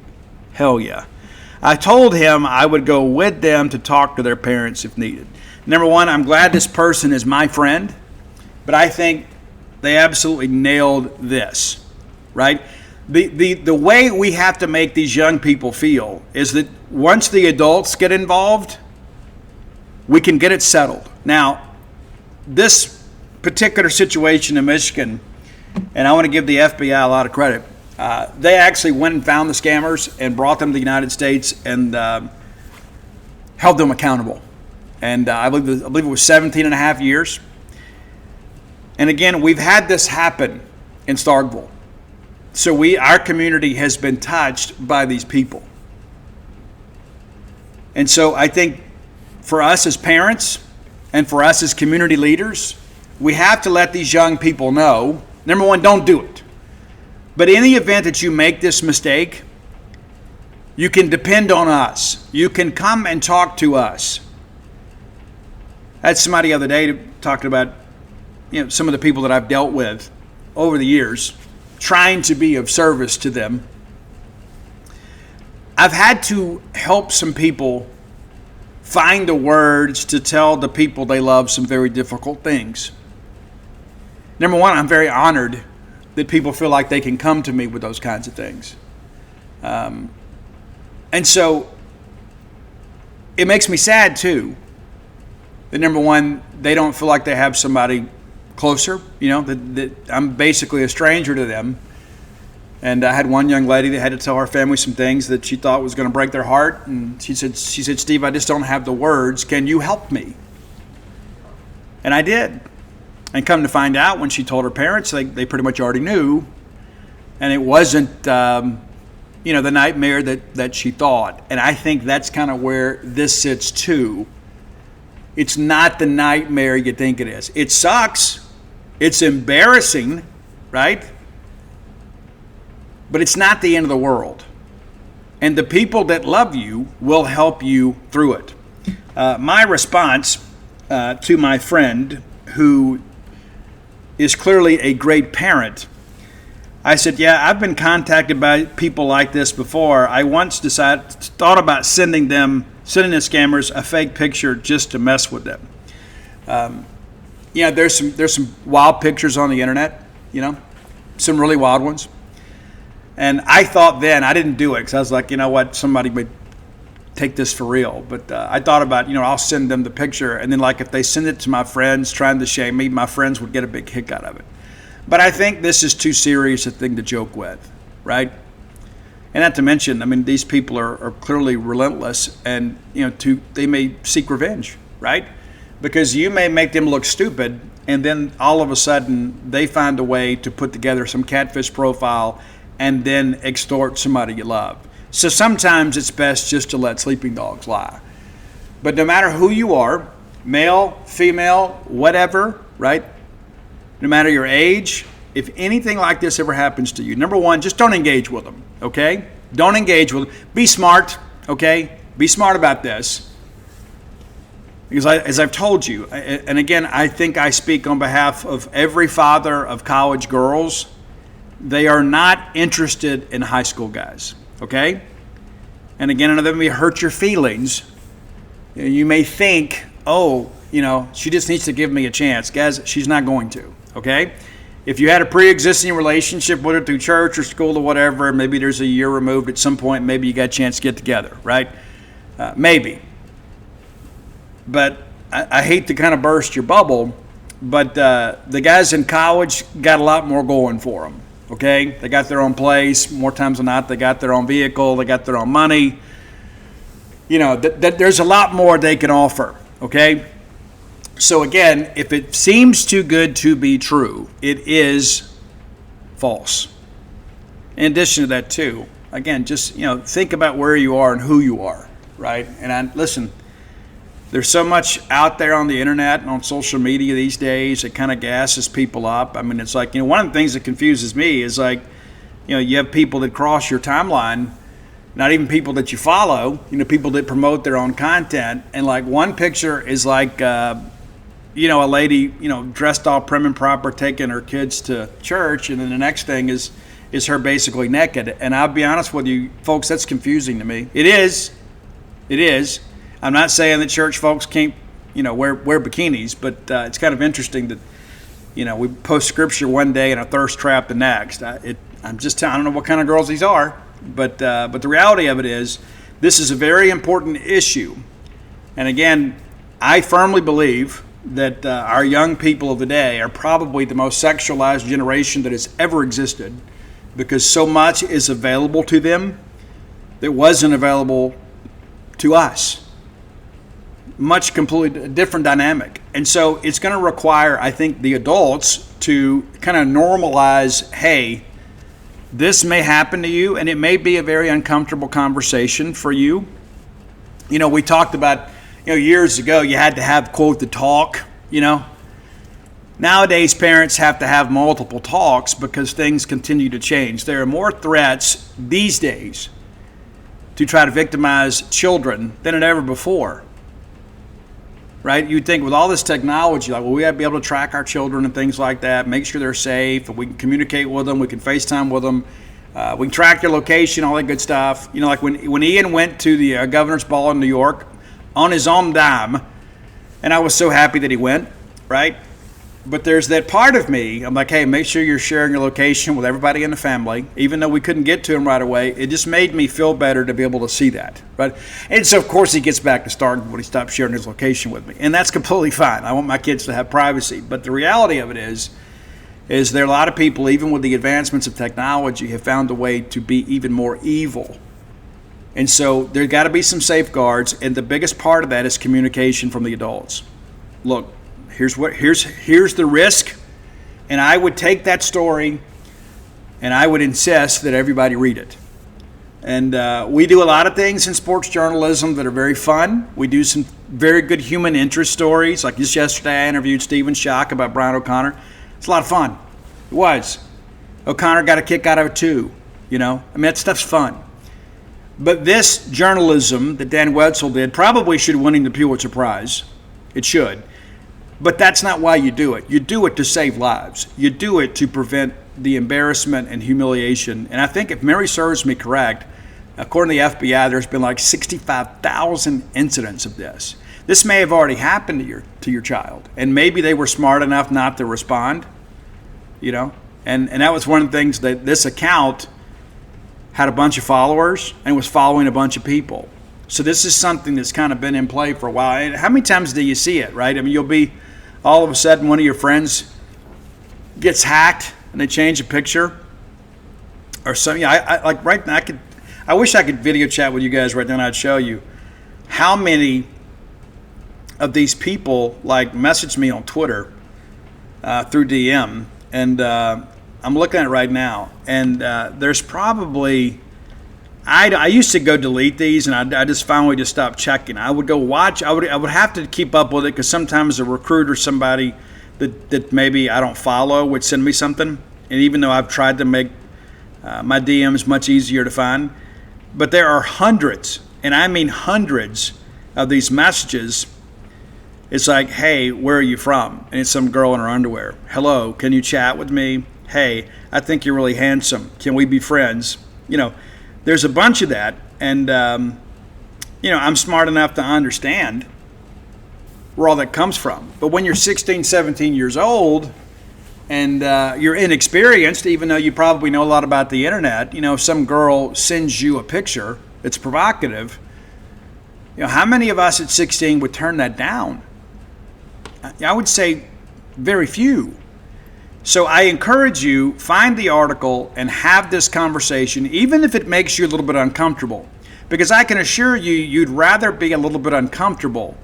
Hell yeah. I told him I would go with them to talk to their parents if needed. Number one, I'm glad this person is my friend, but I think they absolutely nailed this, right? The way we have to make these young people feel is that once the adults get involved, we can get it settled. Now, this particular situation in Michigan, and I want to give the FBI a lot of credit, they actually went and found the scammers and brought them to the United States and held them accountable. And I believe it was 17 and a half years. And again, we've had this happen in Starkville. So our community has been touched by these people. And so I think for us as parents and for us as community leaders, we have to let these young people know, number one, don't do it. But in the event that you make this mistake, you can depend on us. You can come and talk to us. I had somebody the other day talking about some of the people that I've dealt with over the years, trying to be of service to them. I've had to help some people find the words to tell the people they love some very difficult things. Number one, I'm very honored that people feel like they can come to me with those kinds of things. And so it makes me sad too that number one, they don't feel like they have somebody closer, that I'm basically a stranger to them. And I had one young lady that had to tell her family some things that she thought was going to break their heart. And she said, "Steve, I just don't have the words. Can you help me?" And I did. And come to find out, when she told her parents, they pretty much already knew. And it wasn't, the nightmare that she thought. And I think that's kind of where this sits too. It's not the nightmare you think it is. It sucks. It's embarrassing, right? But it's not the end of the world. And the people that love you will help you through it. My response to my friend, who is clearly a great parent, I said, "Yeah, I've been contacted by people like this before. I once thought about sending the scammers a fake picture just to mess with them." There's some wild pictures on the internet, some really wild ones. And I thought then, I didn't do it because I was like, you know what, somebody may take this for real. But I thought about, I'll send them the picture. And then if they send it to my friends trying to shame me, my friends would get a big kick out of it. But I think this is too serious a thing to joke with, right? And not to mention, these people are clearly relentless, and they may seek revenge, right? Because you may make them look stupid, and then all of a sudden they find a way to put together some catfish profile and then extort somebody you love. So sometimes it's best just to let sleeping dogs lie. But no matter who you are, male, female, whatever, right? No matter your age, if anything like this ever happens to you, number one, just don't engage with them, okay? Don't engage with them. Be smart, okay? Be smart about this. Because as I've told you, and again, I think I speak on behalf of every father of college girls, they are not interested in high school guys, okay? And again, another may hurt your feelings. You may think, oh, she just needs to give me a chance. Guys, she's not going to, okay? If you had a pre-existing relationship with her through church or school or whatever, maybe there's a year removed at some point, maybe you got a chance to get together, right? Maybe. But I hate to kind of burst your bubble, but the guys in college got a lot more going for them, okay? They got their own place. More times than not, they got their own vehicle. They got their own money. There's a lot more they can offer, okay? So again, if it seems too good to be true, it is false. In addition to that too, again, just, think about where you are and who you are, right? And listen, there's so much out there on the internet and on social media these days that kind of gasses people up. I mean, it's like, one of the things that confuses me is like, you have people that cross your timeline, not even people that you follow, people that promote their own content. And like one picture is like, a lady, dressed all prim and proper, taking her kids to church. And then the next thing is her basically naked. And I'll be honest with you, folks, that's confusing to me. It is. I'm not saying that church folks can't, wear bikinis, but it's kind of interesting that, we post scripture one day and a thirst trap the next. I don't know what kind of girls these are, but the reality of it is, this is a very important issue. And again, I firmly believe that our young people of the day are probably the most sexualized generation that has ever existed, because so much is available to them that wasn't available to us. Much completely different dynamic. And so it's going to require, I think, the adults to kind of normalize, hey, this may happen to you, and it may be a very uncomfortable conversation for you. We talked about, years ago, you had to have, quote, the talk, Nowadays, parents have to have multiple talks because things continue to change. There are more threats these days to try to victimize children than it ever before. Right? You'd think with all this technology, like, well, we have to be able to track our children and things like that, make sure they're safe, and we can communicate with them, we can FaceTime with them, we can track their location, all that good stuff. Like when Ian went to the governor's ball in New York on his own dime, and I was so happy that he went, right? But there's that part of me, I'm like, hey, make sure you're sharing your location with everybody in the family. Even though we couldn't get to him right away, it just made me feel better to be able to see that, right? And so, of course, he gets back to starting when he stopped sharing his location with me. And that's completely fine. I want my kids to have privacy. But the reality of it is there are a lot of people, even with the advancements of technology, have found a way to be even more evil. And so there's got to be some safeguards, and the biggest part of that is communication from the adults. Look, here's the risk, and I would take that story and I would insist that everybody read it. And we do a lot of things in sports journalism that are very fun. We do some very good human interest stories. Like just yesterday, I interviewed Stephen Schock about Brian O'Connor. It's a lot of fun. It was. O'Connor got a kick out of it too. That stuff's fun. But this journalism that Dan Wetzel did probably should win him the Pulitzer Prize. It should. But that's not why you do it. You do it to save lives. You do it to prevent the embarrassment and humiliation. And I think if memory serves me correct, according to the FBI, there's been like 65,000 incidents of this. This may have already happened to your child, and maybe they were smart enough not to respond, And that was one of the things that this account had a bunch of followers and was following a bunch of people. So this is something that's kind of been in play for a while. And how many times do you see it, right? I mean, you'll be all of a sudden one of your friends gets hacked and they change a picture or something. I like right now. I wish I could video chat with you guys right now, and I'd show you how many of these people like message me on Twitter through DM, and I'm looking at it right now, and there's probably. I used to go delete these, and I just finally just stopped checking. I would go watch. I would have to keep up with it because sometimes a recruiter, somebody that maybe I don't follow, would send me something. And even though I've tried to make my DMs much easier to find, but there are hundreds, and I mean hundreds, of these messages It's like, hey, where are you from? And it's some girl in her underwear. Hello, can you chat with me? Hey, I think you're really handsome. Can we be friends? There's a bunch of that. And, I'm smart enough to understand where all that comes from. But when you're 16, 17 years old and you're inexperienced, even though you probably know a lot about the internet, some girl sends you a picture that's provocative. How many of us at 16 would turn that down? I would say very few. So I encourage you, find the article and have this conversation, even if it makes you a little bit uncomfortable. Because I can assure you, you'd rather be a little bit uncomfortable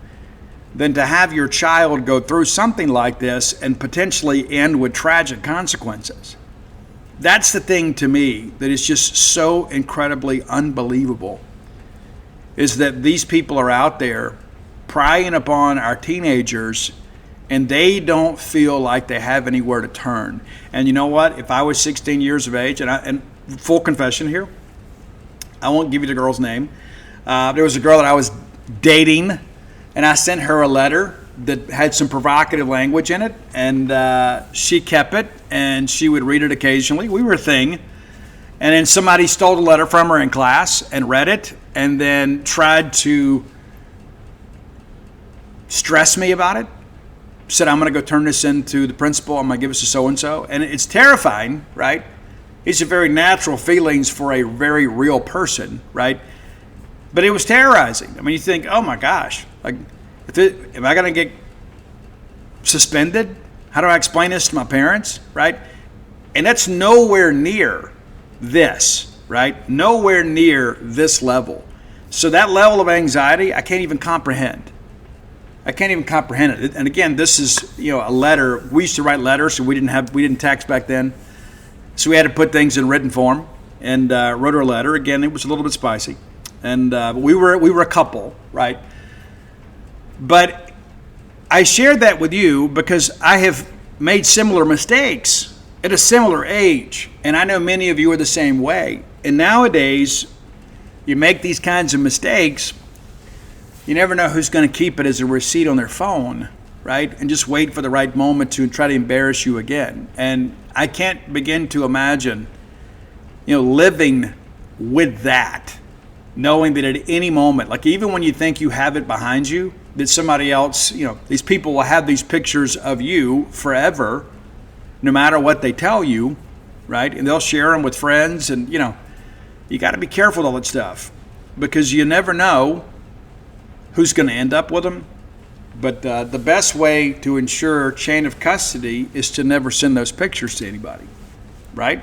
than to have your child go through something like this and potentially end with tragic consequences. That's the thing to me that is just so incredibly unbelievable, is that these people are out there prying upon our teenagers and they don't feel like they have anywhere to turn. And you know what? If I was 16 years of age, and full confession here, I won't give you the girl's name. There was a girl that I was dating, and I sent her a letter that had some provocative language in it, and she kept it, and she would read it occasionally. We were a thing. And then somebody stole the letter from her in class and read it, and then tried to stress me about it. Said, I'm going to go turn this into the principal. I'm going to give this to so-and-so. And it's terrifying, right? These are very natural feelings for a very real person, right? But it was terrorizing. I mean, you think, oh my gosh, like, am I going to get suspended? How do I explain this to my parents, right? And that's nowhere near this, right? Nowhere near this level. So that level of anxiety, I can't even comprehend. I can't even comprehend it. And again, this is, a letter. We used to write letters, so we didn't text back then. So we had to put things in written form, and wrote her a letter. Again, it was a little bit spicy, and we were a couple, right? But I shared that with you because I have made similar mistakes at a similar age, and I know many of you are the same way. And nowadays, you make these kinds of mistakes. You never know who's going to keep it as a receipt on their phone, right? And just wait for the right moment to try to embarrass you again. And I can't begin to imagine, living with that, knowing that at any moment, like even when you think you have it behind you, that somebody else, these people will have these pictures of you forever, no matter what they tell you, right? And they'll share them with friends, and you got to be careful with all that stuff, because you never know who's going to end up with them. But the best way to ensure chain of custody is to never send those pictures to anybody, right?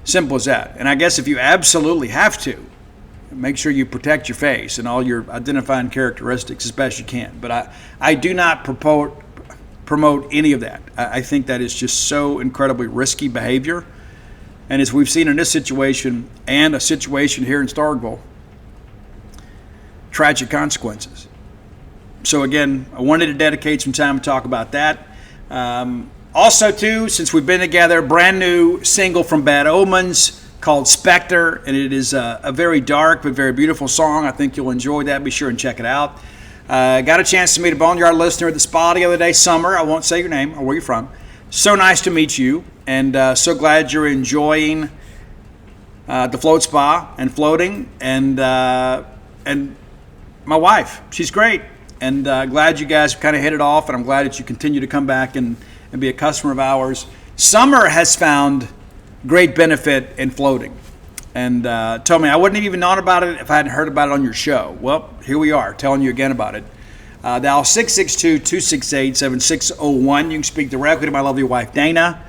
Simple as that. And I guess if you absolutely have to, make sure you protect your face and all your identifying characteristics as best you can. But I do not promote any of that. I think that is just so incredibly risky behavior. And as we've seen in this situation and a situation here in Starkville, tragic consequences. So again, I wanted to dedicate some time to talk about that. Also, too, since we've been together, brand new single from Bad Omens called Spectre, and it is a very dark but very beautiful song. I think you'll enjoy that. Be sure and check it out. Got a chance to meet a Boneyard listener at the spa the other day, Summer. I won't say your name or where you're from. So nice to meet you, and so glad you're enjoying the float spa and floating, and my wife, she's great, and glad you guys kind of hit it off, and I'm glad that you continue to come back and be a customer of ours. Summer has found great benefit in floating, and told me I wouldn't have even known about it if I hadn't heard about it on your show. Well, here we are, telling you again about it. Dial 662-268-7601. You can speak directly to my lovely wife, Dana.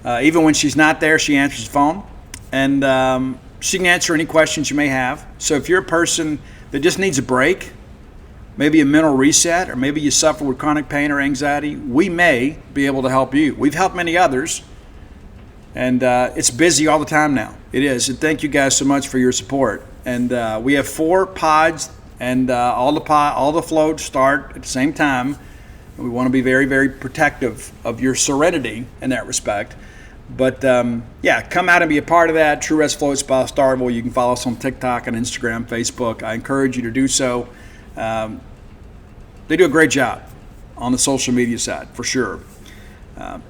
Even when she's not there, she answers the phone, and she can answer any questions you may have. So if you're a person that just needs a break, maybe a mental reset, or maybe you suffer with chronic pain or anxiety, we may be able to help you. We've helped many others, and it's busy all the time now. It is, and thank you guys so much for your support. And we have 4 pods, and all the floats start at the same time. And we want to be very, very protective of your serenity in that respect. But yeah, come out and be a part of that. True Rest Float Spa Starkville. You can follow us on TikTok and Instagram, Facebook. I encourage you to do so. They do a great job. on the social media side, for sure.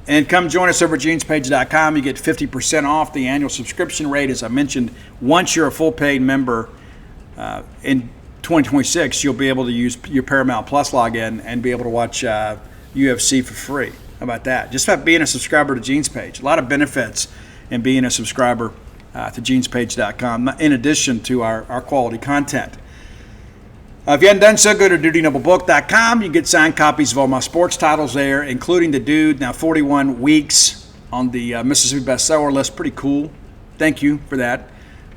And come join us over at genespage.com. You get 50% off the annual subscription rate. As I mentioned, once you're a full paid member in 2026, you'll be able to use your Paramount Plus login and be able to watch UFC for free. How about that? Just by being a subscriber to GenesPage. A lot of benefits in being a subscriber to genespage.com, in addition to our quality content. If you haven't done so, go to DutyNobleBook.com. You can get signed copies of all my sports titles there, including The Dude, now 41 weeks on the Mississippi bestseller list. Pretty cool. Thank you for that.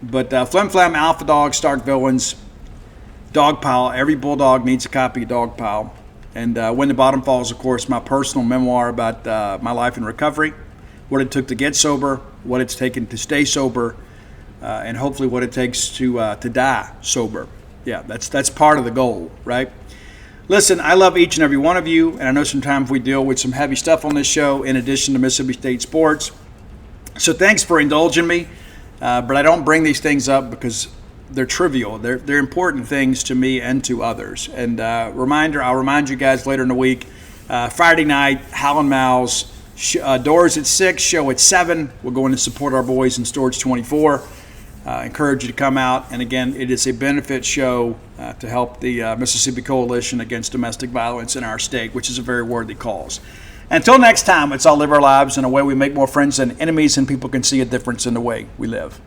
But Flim Flam, Alpha Dog, Stark Villains, Dogpile. Every Bulldog needs a copy of Dogpile. And When the Bottom Falls, of course, my personal memoir about my life in recovery, what it took to get sober, what it's taken to stay sober, and hopefully what it takes to die sober. Yeah, that's part of the goal, right? Listen, I love each and every one of you, and I know sometimes we deal with some heavy stuff on this show in addition to Mississippi State sports. So thanks for indulging me, but I don't bring these things up because they're trivial. They're important things to me and to others. And I'll remind you guys later in the week, Friday night, Howlin' Mouse, doors at 6, show at 7. We're going to support our boys in Storage 24. Encourage you to come out. And again, it is a benefit show to help the Mississippi Coalition Against Domestic Violence in our state, which is a very worthy cause. Until next time, let's all live our lives in a way we make more friends than enemies, and people can see a difference in the way we live.